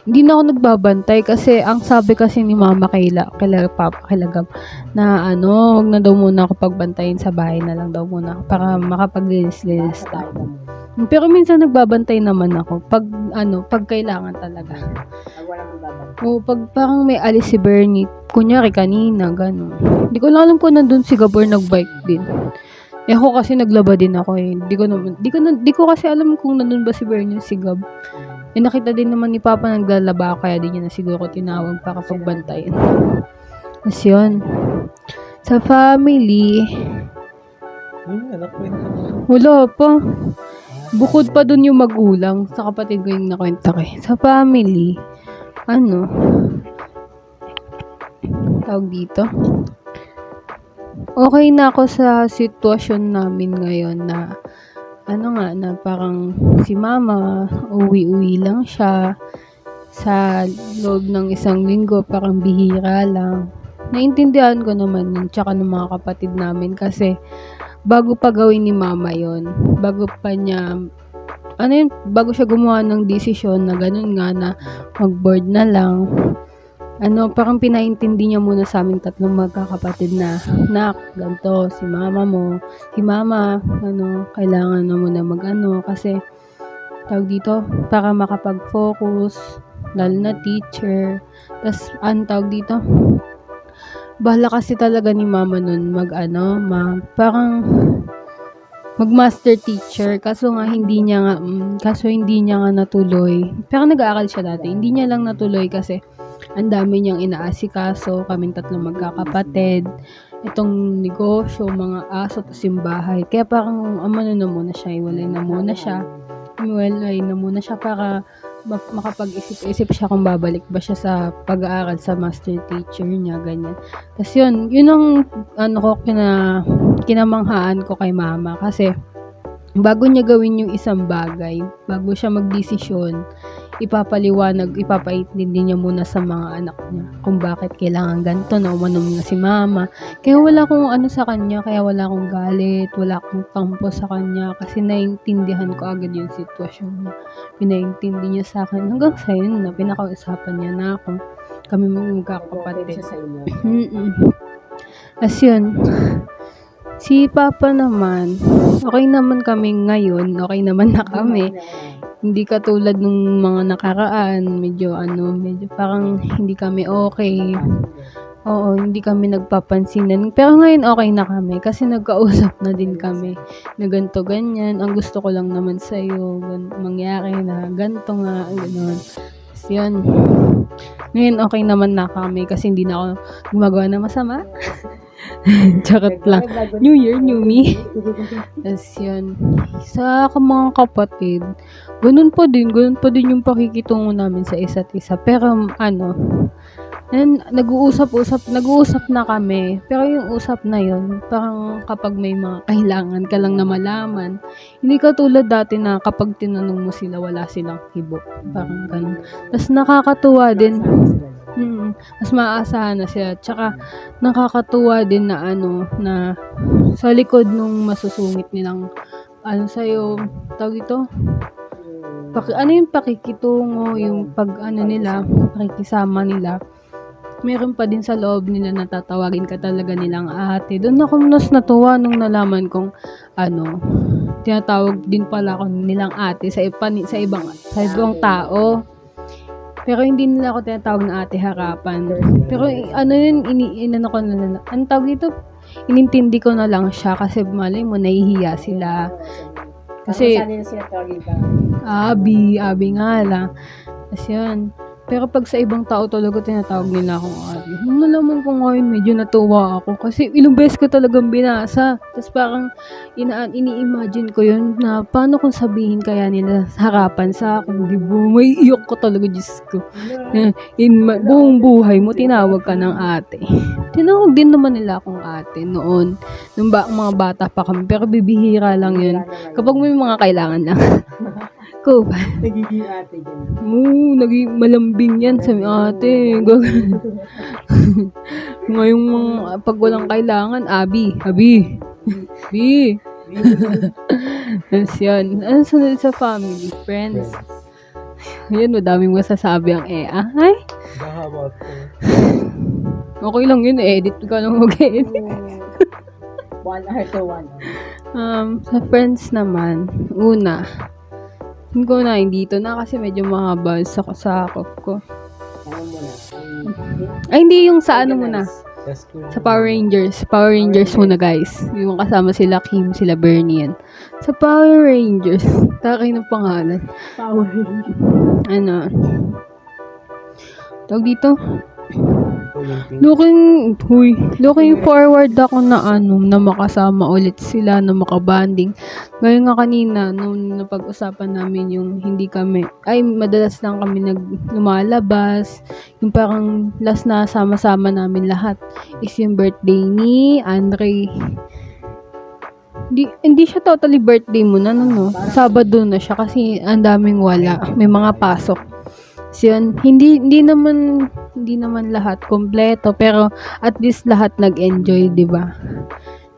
Speaker 3: Hindi na ako nagbabantay kasi ang sabi kasi ni mama kay Papa, kay Gab, na wag na daw muna ako pagbantayin, sa bahay na lang daw muna ako para makapaglinis-linis na. Pero minsan nagbabantay naman ako pag kailangan talaga. Pag parang may alis si Bernie, kunyari kanina, gano'n. Hindi ko lang alam kung nandun si Gab or nagbike din. Ako kasi naglaba din ako eh. Di ko kasi alam kung nandun ba si Bernie si Gab. Nakita din naman ni Papa naglalaba, kaya din niya na siguro tinawag para pagbantayan. Tapos yun. Sa family, wala pa. Bukod pa dun yung magulang, sa kapatid ko yung nakwenta ko eh. Sa family, tawag dito, okay na ako sa sitwasyon namin ngayon na na parang si mama, uwi-uwi lang siya sa loob ng 1 linggo, parang bihira lang. Naintindihan ko naman yun, tsaka ng mga kapatid namin kasi bago pa gawin ni mama yon, bago siya gumawa ng desisyon na ganun nga na mag-board na lang, parang pinaintindi niya muna sa aming 3 magkakapatid na, nak, ganito, si mama, kailangan na muna kasi, tawag dito, para makapag-focus, lalo na teacher, tas, tawag dito, bahala kasi talaga ni mama nun parang, mag-master teacher, kaso hindi niya nga natuloy, pero nag-aaral siya dati, hindi niya lang natuloy kasi, ang dami niyang inaasikaso, kaming 3 magkakapatid, itong negosyo, mga aso, tas yung bahay. Kaya parang iwalay na muna siya para makapag-isip siya kung babalik ba siya sa pag-aaral sa master teacher niya, ganyan. Tas yun ang kinamanghaan ko kay mama kasi bago niya gawin yung isang bagay, bago siya magdesisyon, ipapaintindi niya muna sa mga anak niya kung bakit kailangan ganito, na umanom na si mama. Kaya wala akong sa kanya, kaya wala akong galit, wala akong tampo sa kanya kasi naiintindihan ko agad yung sitwasyon niya. Pinaintindi niya sa akin hanggang sa yun na pinakausapan niya na ako. Kami magkakapatid. As yun, si Papa naman, okay naman kami ngayon, okay naman na kami. Hindi katulad nung mga nakaraan, medyo parang hindi kami okay. Oo, hindi kami nagpapansinan. Pero ngayon okay na kami kasi nagkausap na din kami na ganito, ganyan. Ang gusto ko lang naman sa'yo, mangyari na ganito nga, gano'n. Tapos yun. Ngayon okay naman na kami kasi hindi na ako gumagawa ng masama. Charot lang. New Year, new me. Tapos yun. Sa mga kapatid, ganun pa din yung pakikitungo namin sa isa't isa. Pero nag-uusap na kami. Pero yung usap na yun, parang kapag may mga kailangan ka lang na malaman, hindi ka tulad dati na kapag tinanong mo sila, wala silang kibo. Parang ganun. Tapos nakakatuwa din. Mas maaasahan na siya. Tsaka nakakatuwa din na na sa likod nung masusungit nilang sa'yo, tawag ito, yung pakikitungo, yung nila, pakikisama nila, meron pa din sa loob nila na tatawagin ka talaga nilang ate. Doon ako mas natuwa nung nalaman kong tinatawag din pala ako nilang ate sa ibang tao. Pero hindi nila ako tinatawag na ate harapan. Pero ang tawag ito, inintindi ko na lang siya kasi malay mo nahihiya sila. Kasi Abi nga lang. Kasi yun. Pero pag sa ibang tao talaga tinatawag nila akong ate. Nung nalaman ko ngayon, medyo natuwa ako. Kasi ilang beses ko talagang binasa. Tapos parang ini-imagine ko yun na paano kung sabihin kaya nila sa harapan sa akin. Di ba? May iyok ko talaga, Diyos ko. Buong buhay mo, tinawag ka ng ate. Tinawag din naman nila akong ate noon. Nung mga bata pa kami. Pero bibihira lang yun. Kapag may mga kailangan lang. Ko ba?
Speaker 2: Nagiging ate dyan.
Speaker 3: Naging malambing yan sa ate. Ngayong pag walang kailangan, Abi. Tapos yun. Ano sunod sa family? Friends. Yan, madaming masasabi ang Ay? Okay lang yun, edit ka lang mag-edit.
Speaker 2: 1 hour to 1 hour.
Speaker 3: Sa friends naman, una, hindi ito na kasi medyo mahaba sa sakop ko. Ay, hindi yung sa muna. Sa Power Rangers. Power Rangers muna, guys. Yung kasama sila Kim, sila Bernie yan. Sa Power Rangers. Takay ng pangalan.
Speaker 2: Power Rangers.
Speaker 3: Tawag dito. Looking forward ako na makasama ulit sila, na makabanding. Ngayon nga kanina, nung napag-usapan namin yung madalas lang kami lumalabas, yung parang last na sama-sama namin lahat is yung birthday ni Andre. Hindi siya totally birthday mo na, no? Sabado na siya kasi ang daming wala. May mga pasok. So yun, hindi naman lahat kompleto, pero at least lahat nag-enjoy, 'di ba?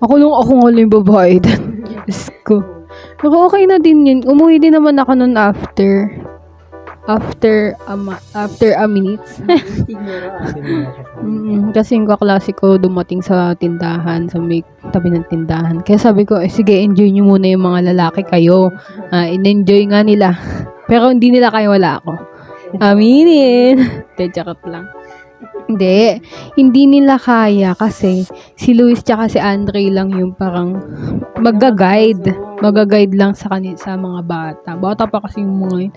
Speaker 3: Ako nga lang yung babae doon. Diyos ko. Pero okay na din yun. Umuwi din naman ako noon after a minute. Kasi yung kaklase ko dumating sa tindahan, sa may tabi ng tindahan. Kaya sabi ko, sige, enjoy nyo muna yung mga lalaki kayo. In-enjoy nga nila. Pero hindi nila kaya, wala ako. Aminin. Charot lang. Hindi nila kaya kasi si Luis tsaka si Andre lang yung parang mag-guide lang sa mga bata. Bata pa kasi yung mga yun.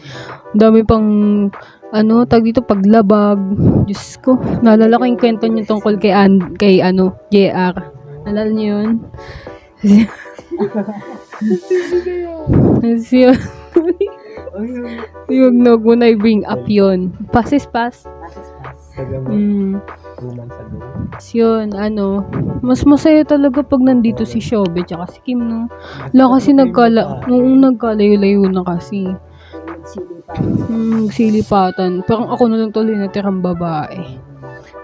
Speaker 3: Dami pang dito paglabag. Diyos ko, naalala ko yung kwento niyo tungkol kay JR. Naalala niyo yun? Yung mo na i-bring up yun. Pass. Yun, mas masaya talaga pag nandito si Shobe tsaka si Kim, no? Wala kasi nagkalayo-layo na kasi. Silipatan. Parang ako na lang tuloy natirang babae.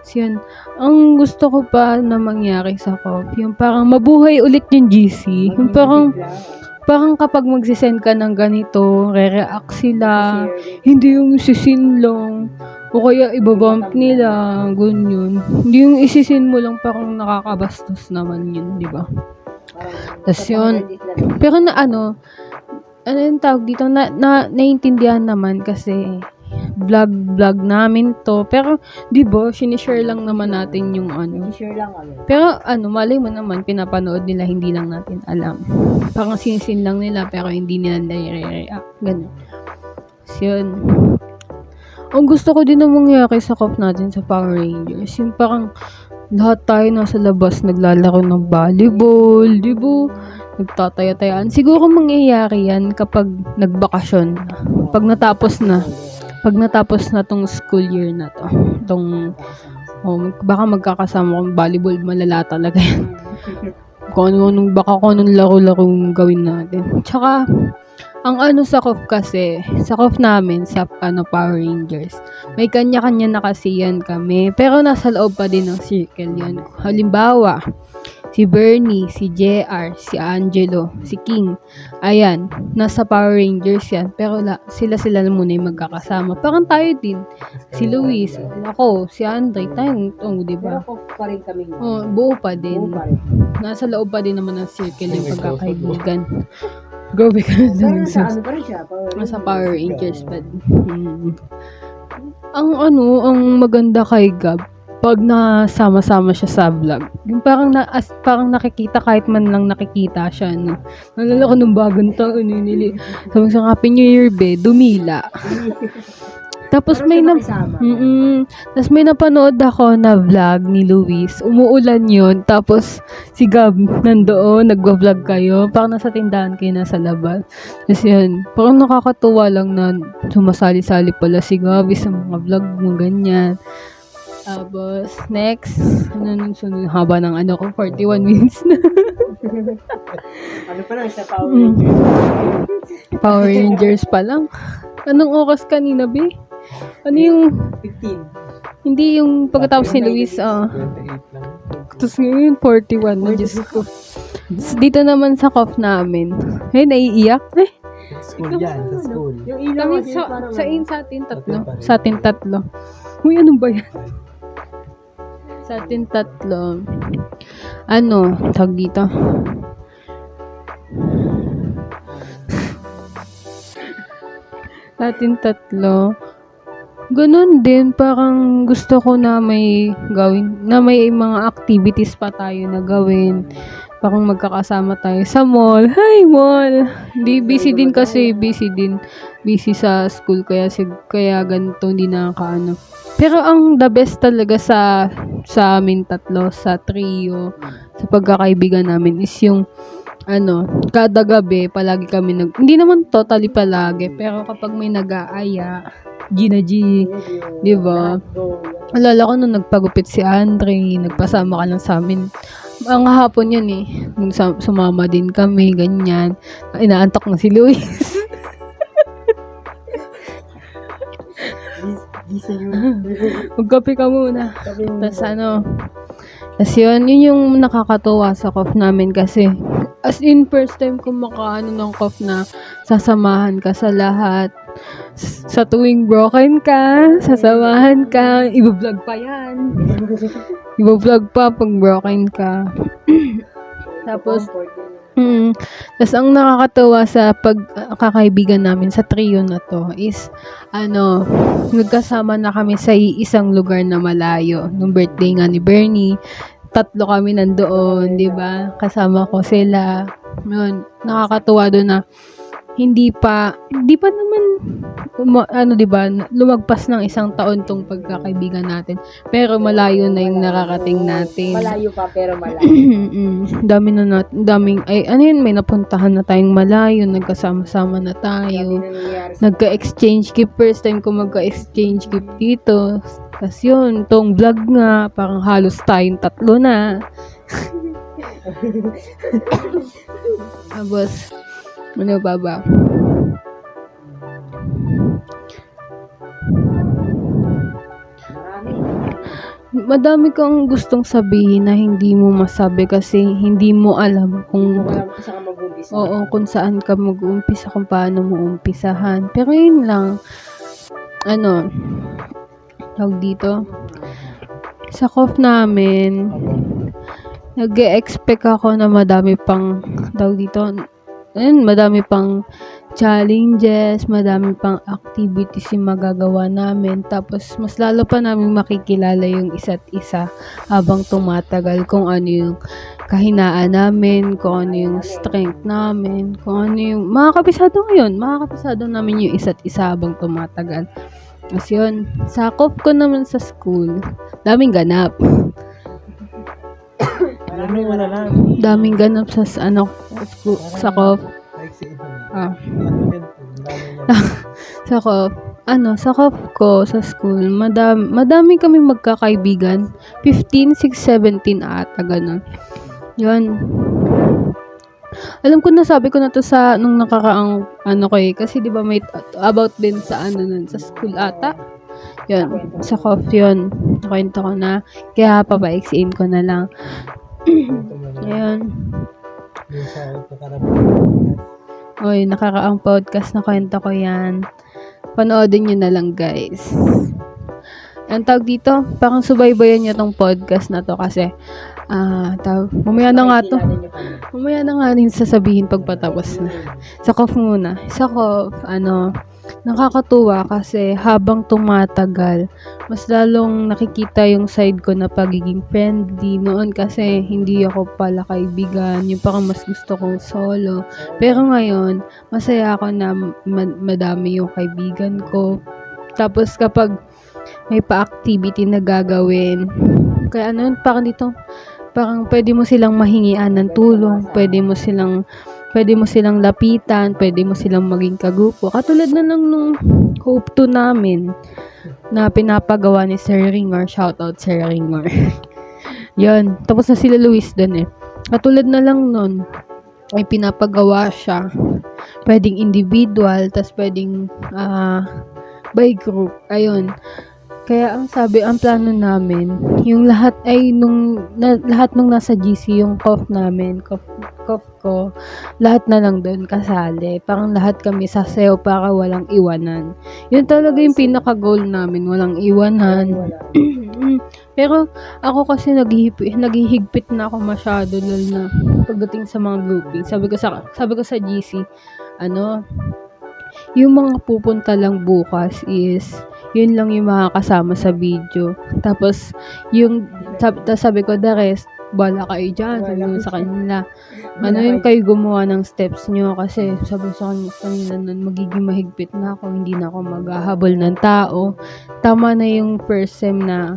Speaker 3: So yun, ang gusto ko pa na mangyari sa COP, yung parang mabuhay ulit yung GC. Yung parang kapag magsisend ka ng ganito, re-react sila, hindi yung sisinlong, o kaya ibabump nila, ganyan. Hindi yung isisin mo lang, parang nakakabastos naman yun, di ba? Tas yun, pero yung tawag dito, naiintindihan naman kasi vlog namin to. Pero, di ba, sinishare lang naman natin yung ano.
Speaker 2: Share lang kami.
Speaker 3: Pero, malay mo naman, pinapanood nila, hindi lang natin alam. Parang sinisin lang nila, pero hindi nila nire-react. Ganun. So, yun. Ang gusto ko din na mangyari sa COF natin sa Power Rangers, yung parang lahat tayo nasa labas naglalaro ng volleyball, di ba? Nagtataya-tayaan. Siguro mangyayari yan kapag nagbakasyon na. Pag natapos na tong school year na to. Baka magkakasama kong volleyball, malala talaga yan. Kung anong laro-laro gawin natin. Tsaka, ang sa COF kasi, sa COF namin, sa Power Rangers, may kanya-kanya na kasi yan kami. Pero nasa loob pa din ng circle yan. Halimbawa, si Bernie, si JR, si Angelo, si King. Ayan, nasa Power Rangers yan. Pero sila muna yung magkakasama. Parang tayo din. Si Luis, ako, si Andre, tayong, diba?
Speaker 2: Pero pa rin kami.
Speaker 3: Buo pa din. Nasa loob pa din naman ng circle yung pagkakaibigan. Grabe ka na
Speaker 2: Pero nasa pa rin siya?
Speaker 3: Nasa Power Rangers pa din. Ang maganda kay Gab, pag nasama-sama siya sa vlog, yung parang nakikita, kahit man lang nakikita siya, no? Nalala ko nung bagong taon, sabi sa Happy New Year, dumila. Tapos tapos may napanood ako na vlog ni Luis. Umuulan yun. Tapos si Gab nandoon, nagwa-vlog kayo. Parang nasa tindahan kayo, nasa labas. Tapos yun, parang nakakatuwa lang na sumasali-sali pala si Gab sa mga vlog mo, ganyan. Tapos, next, sunod, haba ng 41 minutes na.
Speaker 2: Pa lang sa Power Rangers?
Speaker 3: Power Rangers pa lang. Anong oras kanina, Be? Ano yung...
Speaker 2: 15.
Speaker 3: Hindi yung pagkatapos ni Luis,
Speaker 1: 28 lang.
Speaker 3: Tapos ngayon, 41 na, Diyos ko. Tapos dito naman sa COF namin, naiiyak.
Speaker 1: School yan, sa school.
Speaker 2: Yung ilaw
Speaker 3: Kami
Speaker 2: kasi
Speaker 3: sa atin tatlo. Uy, ano ba yan? Sa atin tatlo. Tawag dito? Sa atin tatlo. Ganun din, parang gusto ko na may mga activities pa tayo na gawin. Parang magkakasama tayo sa mall. Hi, mall! Busy din. Busy sa school, kaya ganito, hindi nakakaano. Pero ang the best talaga sa amin tatlo, sa trio, sa pagkakaibigan namin is yung kada gabi, palagi kami hindi naman totally palagi, pero kapag may nag-aaya, Gina G, di ba? Alala ko nung nagpagupit si Andre, nagpasama ka lang sa amin. Ang hapon yun sumama din kami, ganyan. Inaantok na si Luis. Magkape ka muna. Tapos yun yung nakakatuwa sa COF namin kasi as in first time ko ng COF na sasamahan ka sa lahat. Sa tuwing broken ka, sasamahan ka, i-vlog pa yan. I-vlog pa pag broken ka. Tapos ang nakakatawa sa pagkakaibigan namin sa trio na to is nagkasama na kami sa isang lugar na malayo. Nung birthday nga ni Bernie, 3 kami nandoon, di ba? Kasama ko sila. Yun, nakakatuwa doon na hindi pa naman di ba, lumagpas ng 1 taon tong pagkakaibigan natin. Pero malayo na yung nakarating natin.
Speaker 2: Malayo pa pero malayo.
Speaker 3: May napuntahan na tayong malayo, nagkasama-sama na tayo. Nagka-exchange gift, first time ko magka-exchange gift dito. Tapos yun, tong vlog nga, parang halos tayong 3 na. Tapos, ano ba? Madami kang gustong sabihin na hindi mo masabi kasi hindi mo alam kung kung saan ka mag-uumpisa, kung paano mo umpisahan. Pero yun lang, tawag dito, sa COF namin, nag-e-expect ako na madami pang challenges, madami pang activities yung magagawa namin. Tapos, mas lalo pa namin makikilala yung isa't isa habang tumatagal, kung ano yung kahinaan namin, kung ano yung strength namin, kung ano yung makakabisado namin yung isa't isa habang tumatagal. Tapos yun, sakop ko naman sa school, daming ganap. Daming ganap sa school, sakop. Sakop ko sa school, madami kami magkakaibigan. 15, 6, 17 ata, ganun. Yun. Alam ko na, sabi ko na to sa nung nakaraang kasi di ba may about din sa sa school ata. Yun, sa coffee yun. Nakwento ko na. Kaya papaiksiin ko na lang. Ayun. Oy, nakaraang podcast na kwento ko yan. Panoodin nyo na lang, guys. Ang tawag dito, parang subaybayan nyo tong podcast na to kasi mamaya na nga rin sasabihin pagpatapos na. Sakop muna. Nakakatuwa kasi habang tumatagal, mas lalong nakikita yung side ko na pagiging friendly. Noon kasi hindi ako pala kaibigan, yung parang mas gusto kong solo. Pero ngayon, masaya ako na madami yung kaibigan ko. Tapos kapag may pa-activity na gagawin, kaya parang pwede mo silang mahingian ng tulong, pwede mo silang lapitan, pwede mo silang maging kagrupo. Katulad na lang nung Hope 2 namin na pinapagawa ni Sir Ringor. Shoutout Sir Ringor. Yun. Tapos na sila Luis dun eh. Katulad na lang nun, ay pinapagawa siya. Pwedeng individual, tas pwedeng by group. Ayun. Kaya ang plano namin, yung lahat nung nasa GC, yung cough ko, lahat na lang doon kasali. Parang lahat kami sasayaw para walang iwanan. Yun talaga yung pinaka-goal namin, walang iwanan. Pero ako kasi naghihigpit na ako masyado na pagdating sa mga grouping. Sabi ko sa GC, yung mga pupunta lang bukas is yun lang yung makakasama sa video. Tapos sabi ko, the rest, bala kayo dyan. Sabi ko sa kanila, yung kayo gumawa ng steps nyo, kasi sabi ko sa kanila nun, magiging mahigpit na ako, hindi na ako maghahabol ng tao. Tama na yung first sem na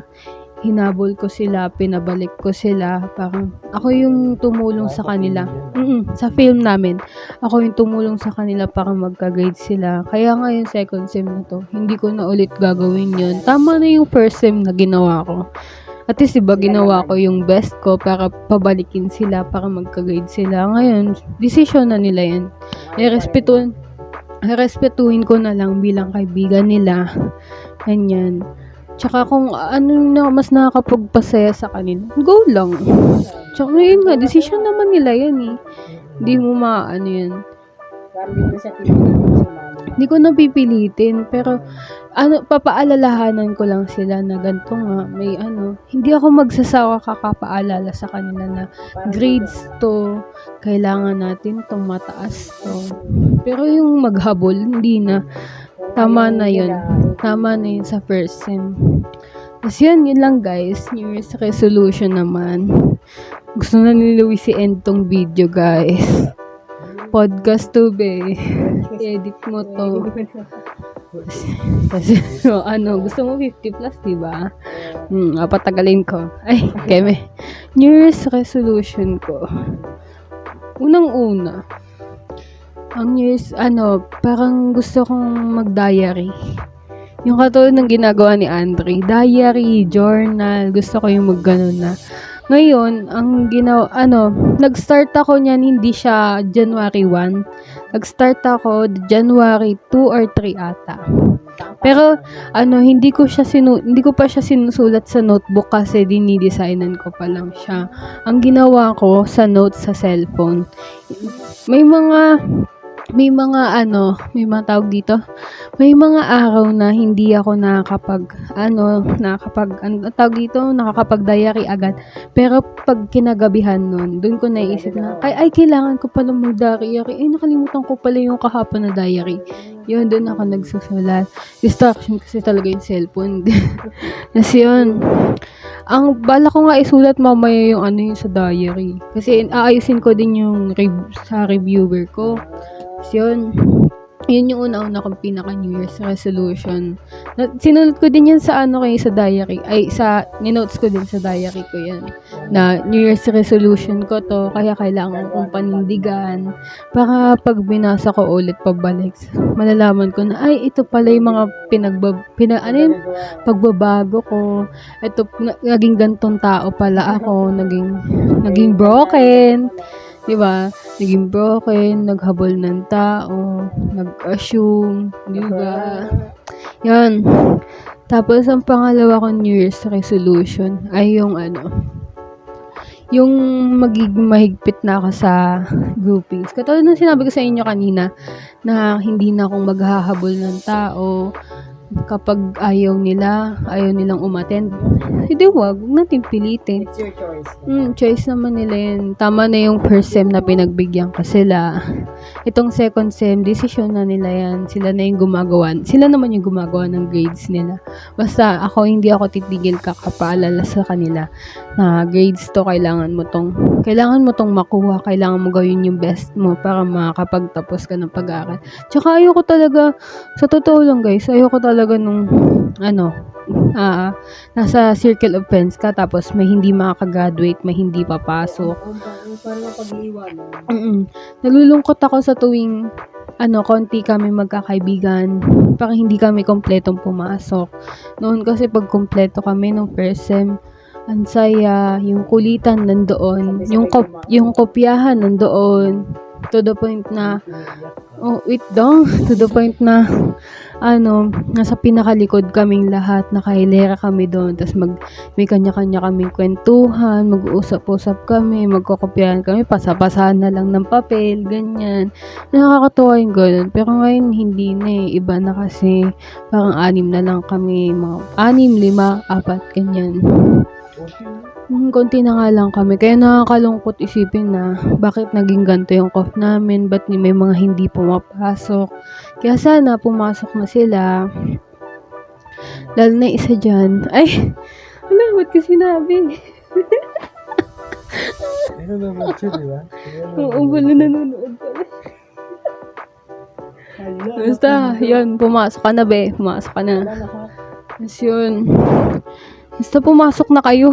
Speaker 3: hinabol ko sila, pinabalik ko sila, parang ako yung tumulong sa kanila. Sa film namin, ako yung tumulong sa kanila para magka-grade sila. Kaya nga yung second sem na to, hindi ko na ulit gagawin yun. Tama na yung first sem na ginawa ko. At least diba, ginawa ko yung best ko para pabalikin sila, para magka-grade sila. Ngayon, decision na nila yan. Respetuhin ko na lang bilang kaibigan nila. Ganyan. Tsaka kung ano na mas nakakapagpasaya sa kanila, go lang. Tsaka yun nga, decision naman nila yan eh. Hindi mo yan. Hindi ko napipilitin, pero papaalalahanan ko lang sila na ganito nga, may hindi ako magsasawa kakapaalala sa kanila na grades to, kailangan natin to, mataas to. Pero yung maghabol, hindi na. Tama na yun sa first sem. Tapos yun lang guys, New Year's resolution naman. Gusto na ni Louis end tong video guys. Podcast to be. Edit mo to. Kasi gusto mo 50 plus, diba? Patagalin ko. Ay, keme. New Year's resolution ko. Unang-una, ang years, parang gusto kong mag-diary. Yung katulad ng ginagawa ni Andre, diary, journal, gusto ko yung mag-ganon na. Ngayon, nag-start ako niyan, hindi siya January 1. Nag-start ako January 2 or 3 ata. Pero, hindi ko pa siya sinusulat sa notebook kasi dinidesignan ko pa lang siya. Ang ginawa ko sa notes sa cellphone, may mga may mga may mga tawag dito, may mga araw na hindi ako nakakapag-diary agad. Pero pag kinagabihan nun, dun ko naisip na, ay kailangan ko pala mag-diary. Nakalimutan ko pala yung kahapon na diary. Yun, dun ako nagsusulat. Distraction kasi talaga yung cellphone. Kasi yun, ang bala ko nga isulat mamaya yung sa diary. Kasi aayusin ko din yung sa reviewer ko. So, yun yung una-una kong pinaka New Year's resolution. Sinulat ko din yan sa sa diary. Ninotes ko din sa diary ko yan. Na New Year's resolution ko to, kaya kailangan kong panindigan. Para pag binasa ko ulit pabalik, malalaman ko na, ito pala yung mga pagbabago ko. Ito, naging gantong tao pala ako. Naging broken. Diba? Naging broken, naghabol ng tao, nag-assume, diba? Yan. Tapos, ang pangalawa kong New Year's resolution ay yung magiging mahigpit na ako sa groupings. Katulad ng sinabi ko sa inyo kanina, na hindi na akong maghahabol ng tao kapag ayaw nilang umattend. Hindi, wag natin pilitin.
Speaker 2: It's your choice.
Speaker 3: Choice naman nila yun. Tama na yung first sem na pinagbigyan ko sila. Itong second sem, decision na nila yan. Sila na yung gumagawa. Sila naman yung gumagawa ng grades nila. Basta hindi ako titigil kakapaalala sa kanila na grades to, kailangan mo tong makuha. Kailangan mo gawin yung best mo para makakapagtapos ka ng pag-aaral. Tsaka ayoko talaga, sa totoo lang guys, ayoko talaga nung nasa circle of friends ka tapos may hindi makakagraduate, may hindi papasok.
Speaker 2: Parang pag-iiwanan.
Speaker 3: Nalulungkot ako sa tuwing konti kami magkakaibigan, parang hindi kami kompletong pumasok. Noon kasi pag kompleto kami nung first sem, ang saya, yung kulitan nandoon, yung kopyahan nandoon, to the point na to the point na nasa pinakalikod kaming lahat, nakahilera kami doon, tapos may kanya-kanya kaming kwentuhan, mag-uusap-usap kami, magkokopyahan kami, pasapasahan na lang ng papel, ganyan. Nakakatuwa yung ganun, pero ngayon hindi na iba na kasi, parang 6 na lang kami, mga 6, 5, 4, ganyan. Konti na nga lang kami. Kaya nakakalungkot isipin na bakit naging ganito yung cough namin, ba't may mga hindi pumapasok. Kaya sana pumasok na sila. Lalo na isa dyan. Ay, ba't ko sinabi?
Speaker 1: Ano naman siya, di ba?
Speaker 3: Oo, wala nanonood pala. Basta, yun, pumasok ka na be. Pumasok ka na. Tapos yun. Basta pumasok na kayo.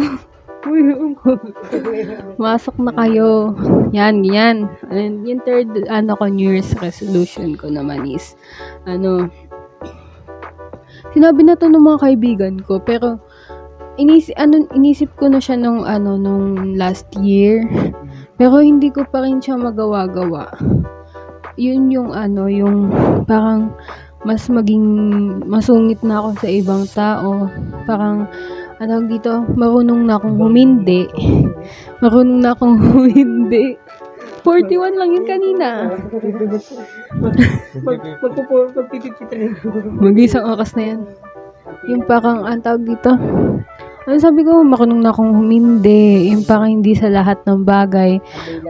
Speaker 3: Pumasok na kayo. Yan, ganyan. And yung third, New Year's resolution ko naman is, sinabi na to ng mga kaibigan ko, pero, inisip ko na siya nung last year. Pero hindi ko pa rin siya magawa-gawa. Yun yung parang mas maging masungit na ako sa ibang tao. Parang dito, marunong na akong humindi. 41 lang yun kanina. Mag-isang oras na yan. Yung parang, dito, sabi ko, marunong na akong humindi. Yung parang hindi sa lahat ng bagay.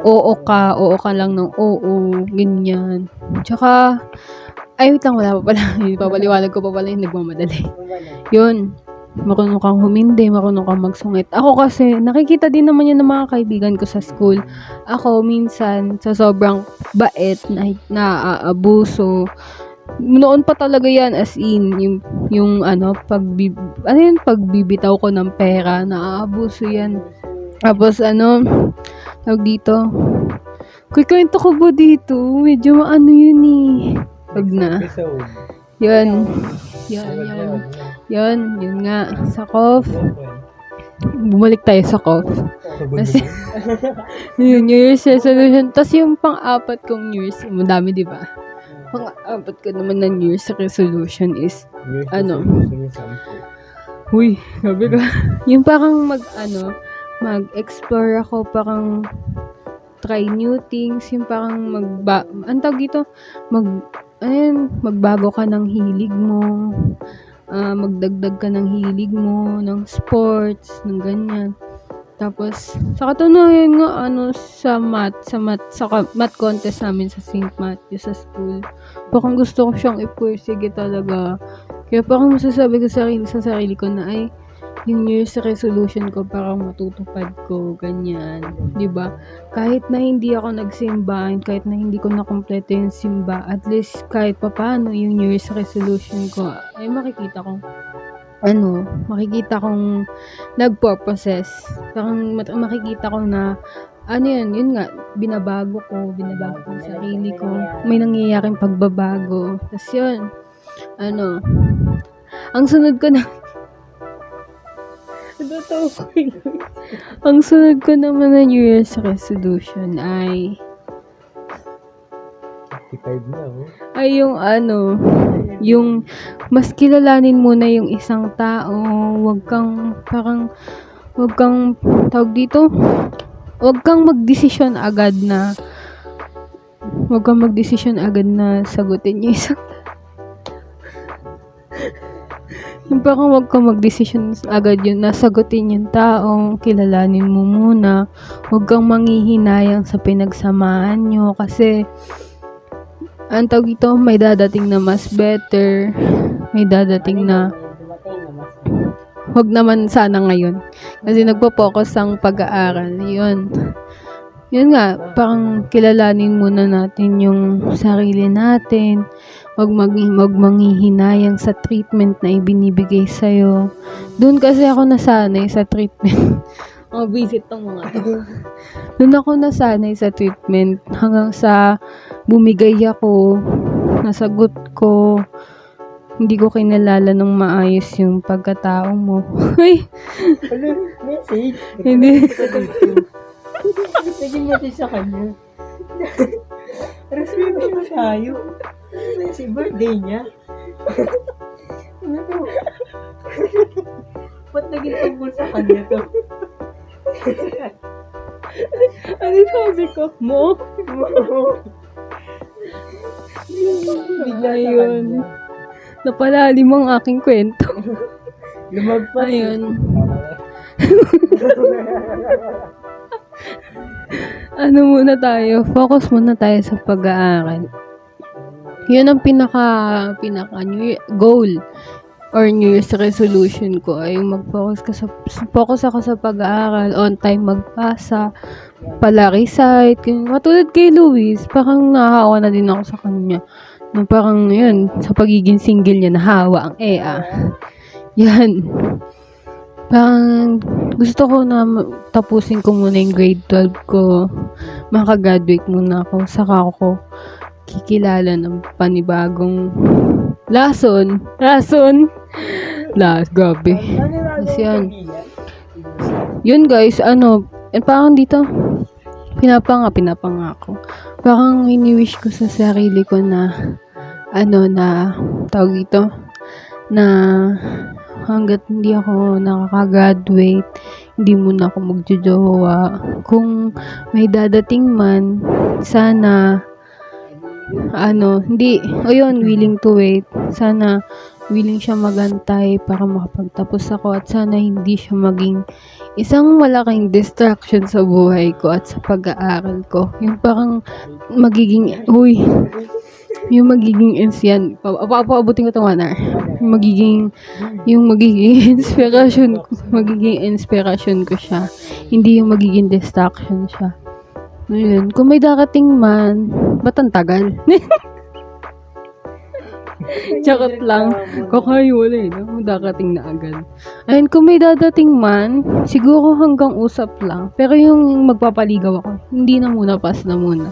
Speaker 3: Oo ka lang ng oo, ganyan. Tsaka, wait lang, wala pa pala. Papaliwanag ko pa pala yung nagmamadali. Yun. Marunong kang humindi, marunong kang magsungit. Ako kasi, nakikita din naman yan ng mga kaibigan ko sa school. Ako, minsan, sa sobrang bait, naaabuso. Noon pa talaga yan, as in, yung pagbibitaw ko ng pera, naaabuso yan. Tapos, tawag dito, kwento ko ba dito? Medyo yun eh. Wag na. Yun nga, sa cough. Bumalik tayo sa cough. Kasi, New Year's resolution. Tapos yung pang-apat kong New Year's, madami diba? Pang-apat ko naman na New Year's resolution is, Uy, sabi ka. Yung parang mag-explore ako, parang try new things, yung parang ang tawag dito, magbago ka ng hilig mo, magdagdag ka ng hilig mo, ng sports, ng ganyan. Tapos, sa katunayan nga, sa math contest namin sa St. Matthew sa school, parang gusto ko siyang ipursige talaga. Kaya parang masasabi ko sa sarili ko na ay, yung New Year's resolution ko parang matutupad ko, ganyan. 'Di ba? Kahit na hindi ako nagsimba, kahit na hindi ko nakumpleto yung simba, at least kahit papaano yung New Year's resolution ko, ay makikita kong nagpo-process. Parang makikita ko na, yun nga, binabago ko yung sarili ko. May nangyayaring pagbabago. Tapos yun, ang sunod ko na, ang sunod ko naman na New Year's resolution ay yung mas kilalanin muna yung isang tao, wag kang tawag dito, wag kang magdesisyon agad na sagutin yung isang yung parang wag kang magdesisyon agad yun na sagutin yung taong kilalanin mo muna. Wag kang manghihinayang sa pinagsamahan nyo kasi ang tawag ito, may dadating na mas better, may dadating na wag naman sana ngayon kasi nagpo-focus ang pag-aaral. Yun nga, parang kilalanin muna natin yung sarili natin. Wag manghihinayang sa treatment na ibinibigay sa'yo. Doon kasi ako nasanay sa treatment. Visit tong mga to. Doon ako nasanay sa treatment hanggang sa bumigay ako, nasagot ko, hindi ko kinalala ng maayos yung pagkatao mo. Ay!
Speaker 2: Message?
Speaker 3: Hindi.
Speaker 2: Naging message sa kanya. Respeto mo tayo. Si birthday niya. Ano to? Ba't naging tungkol sa kanya to?
Speaker 3: Ano sabi ko? Mo?
Speaker 2: Bigla
Speaker 3: Ayun. Napalalim ang aking kwento.
Speaker 2: Lumagpas.
Speaker 3: Ayun. Muna tayo? Focus muna tayo sa pag-aaral. Yun ang pinaka goal or New Year's resolution ko ay focus ako sa pag-aaral, on time magbasa, pala-recite. Matulad kay Luis, parang nahawa na din ako sa kanya. Na parang yun, sa pagiging single niya, nahawa ang EA. Yan. Parang gusto ko na tapusin ko muna yung grade 12 ko. Makagraduate muna ako. Saka ako kikilala ng panibagong lason. Grabe. Kasi yun guys, parang dito, pinapanga ako. Parang ini-wish ko sa sarili ko na, tawag dito, na hanggat hindi ako nakaka-graduate, hindi muna ako magjojowa. Kung may dadating man, sana, willing to wait. Sana, willing siya magantay para makapagtapos ako at sana hindi siya maging isang malaking distraction sa buhay ko at sa pag-aaral ko. Yung parang magiging paabutin ko ito 1 hour. Yung magiging inspiration ko siya. Hindi yung magiging distraction siya. Ayun. Kung may darating man, ba't ang tagal? Charot lang. Kakaiwala darating na agad. Ayun, kung may dadating man, siguro hanggang usap lang. Pero yung magpapaligaw ako, hindi na muna, pass na muna.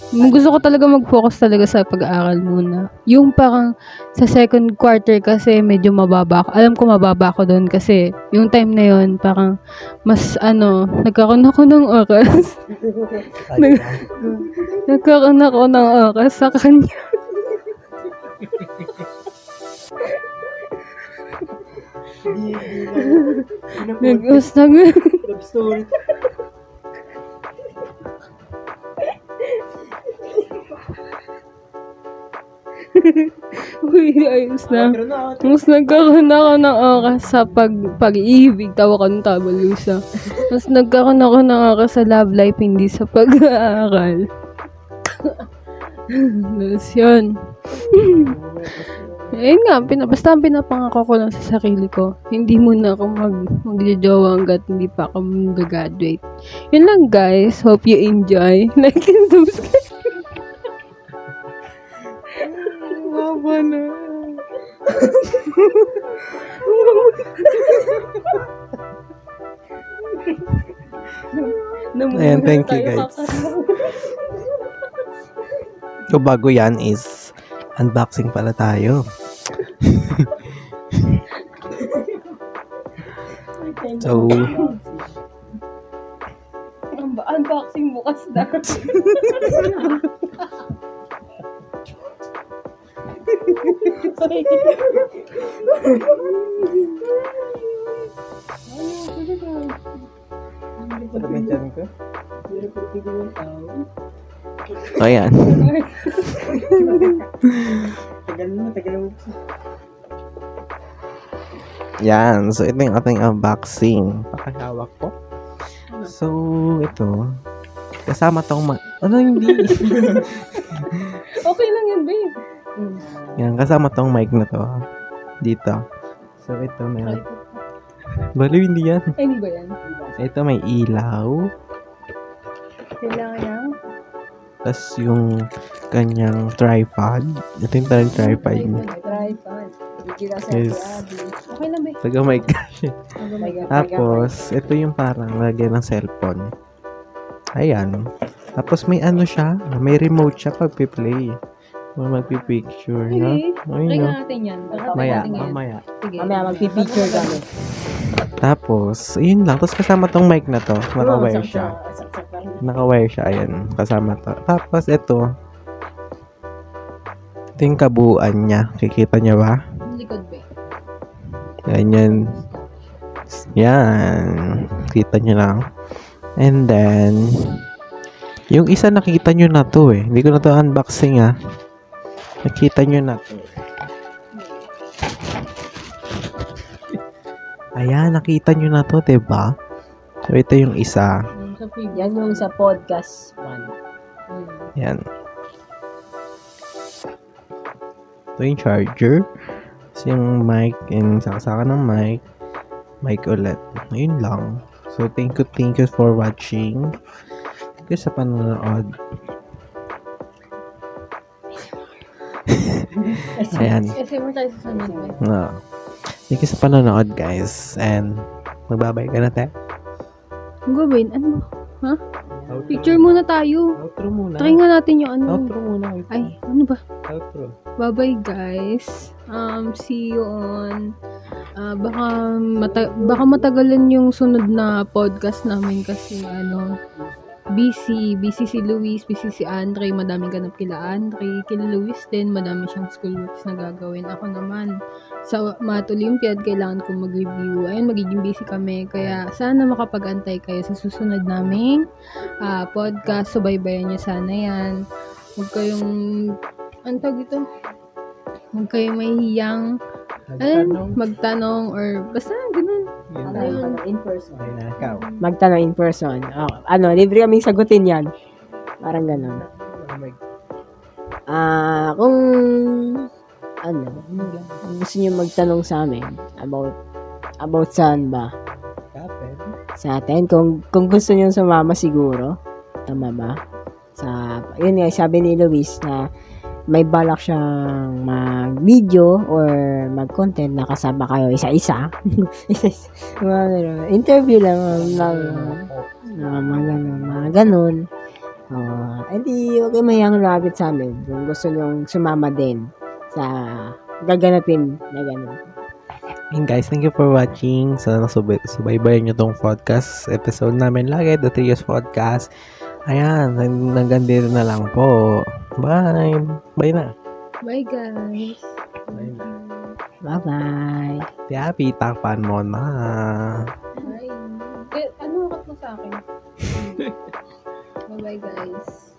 Speaker 3: Gusto ko talaga mag-focus talaga sa pag-aaral muna. Yung parang sa second quarter kasi medyo mababa ako. Alam ko mababa ako doon kasi yung time na yun parang mas nagkaroon ako ng oras. Nagkaroon ako ng oras sa kanya.
Speaker 2: Love story.
Speaker 3: Uy, ayos na. Mas nagkaroon ako ng oras sa pag-ibig, tawa ka ng tabalusa. Mas nagkaroon ako ng oras sa love life, hindi sa pag-aaral. Tapos yun. Ayun nga, basta pinapangako ko lang sa sarili ko. Hindi muna ako magjojowa hanggat hindi pa ako mag-graduate. Yun lang guys. Hope you enjoy. Like and subscribe. Baba na.
Speaker 1: Ayan, thank you guys. So, bago yan is unboxing pala tayo. So,
Speaker 3: Unboxing bukas na.
Speaker 1: so ayan. Yan. So, ito yung ating unboxing. Pakihawak ko. So, ito. Kasama tong ano hindi?
Speaker 3: Okay lang yan, babe.
Speaker 1: Yan. Kasama tong mic na to. Dito. So, ito may... Baliw, hindi yan.
Speaker 3: Ay, hindi ba yan?
Speaker 1: Ito may ilaw.
Speaker 3: Kailangan yan?
Speaker 1: Tapos yung kanyang tripod. Ito yung talagang tripod niya.
Speaker 2: Tripod.
Speaker 1: Yes.
Speaker 3: Okay lang, babe.
Speaker 1: Taga mic. Tapos, ito yung parang lagyan ng cellphone. Ayan. Tapos may ano siya, may remote siya pag play. Kung magpipicture, no?
Speaker 3: Sige.
Speaker 1: Ayun,
Speaker 3: Try
Speaker 1: no?
Speaker 3: natin yan.
Speaker 1: Maya,
Speaker 3: Natin yan.
Speaker 1: mamaya.
Speaker 3: Sige.
Speaker 2: Mamaya magpipicture kami.
Speaker 1: Tapos, ayun lang. Tapos kasama tong mic na to. Naka-wire siya. Naka-wire siya. Ayan. Kasama to. Tapos, ito. Ito yung kabuuan niya. Kikita niya ba?
Speaker 3: Likod, babe.
Speaker 1: Ganyan. Yan. Kita niyo lang. And then, yung isa nakita nyo na to eh. Hindi ko na to unboxing ah. Nakita nyo na to. Ayan, nakita nyo na to, diba? So, ito yung isa.
Speaker 3: Sa previous.
Speaker 2: Yan yung sa podcast 1.
Speaker 1: Yan. Ito yung charger. Tapos yung mic and sakasaka ng mic. Mic ulit. Ayun lang. So, thank you for watching. Thank you sa panonood. Ayan.
Speaker 3: Kasi mo tayo sa sunod, babe.
Speaker 1: No. Thank you sa panonood, guys. And, magbabay ka na, te.
Speaker 3: Ang gawin? Ano? Ha? Picture muna tayo.
Speaker 1: Outro muna.
Speaker 3: Try nga natin yung ano.
Speaker 1: Outro muna.
Speaker 3: Ay, ano ba?
Speaker 1: Outro.
Speaker 3: Bye-bye, guys. See you on... baka matagalan yung sunod na podcast namin kasi busy si Luis, busy si Andre, madaming ganap kila Andre, kila Luis din, madami siyang schoolworks na gagawin. Ako naman, sa Math Olympiad, kailangan kong mag-review. Ayun, magiging busy kami, kaya sana makapag-antay kayo sa susunod naming podcast. Subaybayan niyo sana yan. Huwag kayong, antag ito? Huwag kayong mahihiyang magtanong or basta ganun.
Speaker 2: In person.
Speaker 1: Ay na, ikaw.
Speaker 2: Magtanong in person. Libre kaming sagutin yan. Parang ganun. Kung gusto niyo magtanong sa amin about saan ba? Sa atin. Kung gusto niyo sumama siguro. Tama ba? Yun nga, sabi ni Luis na may balak siyang mag-video or mag-content na kasama kayo isa-isa. Interview lang mga ganun. Hindi, huwag kayo mahiyang lapit sa amin kung gusto nyong sumama din sa gaganapin na ganun.
Speaker 1: And guys, thank you for watching. Sana subaybayan nyo tong podcast episode namin lagi, The Trios Podcast. Ayan, hanggang dito na lang po. Bye! Bye na!
Speaker 3: Bye, guys!
Speaker 1: Bye na.
Speaker 2: Bye-bye!
Speaker 1: Tiapi, takpan mo na!
Speaker 3: Bye! Ano mo sa akin? Bye-bye, guys!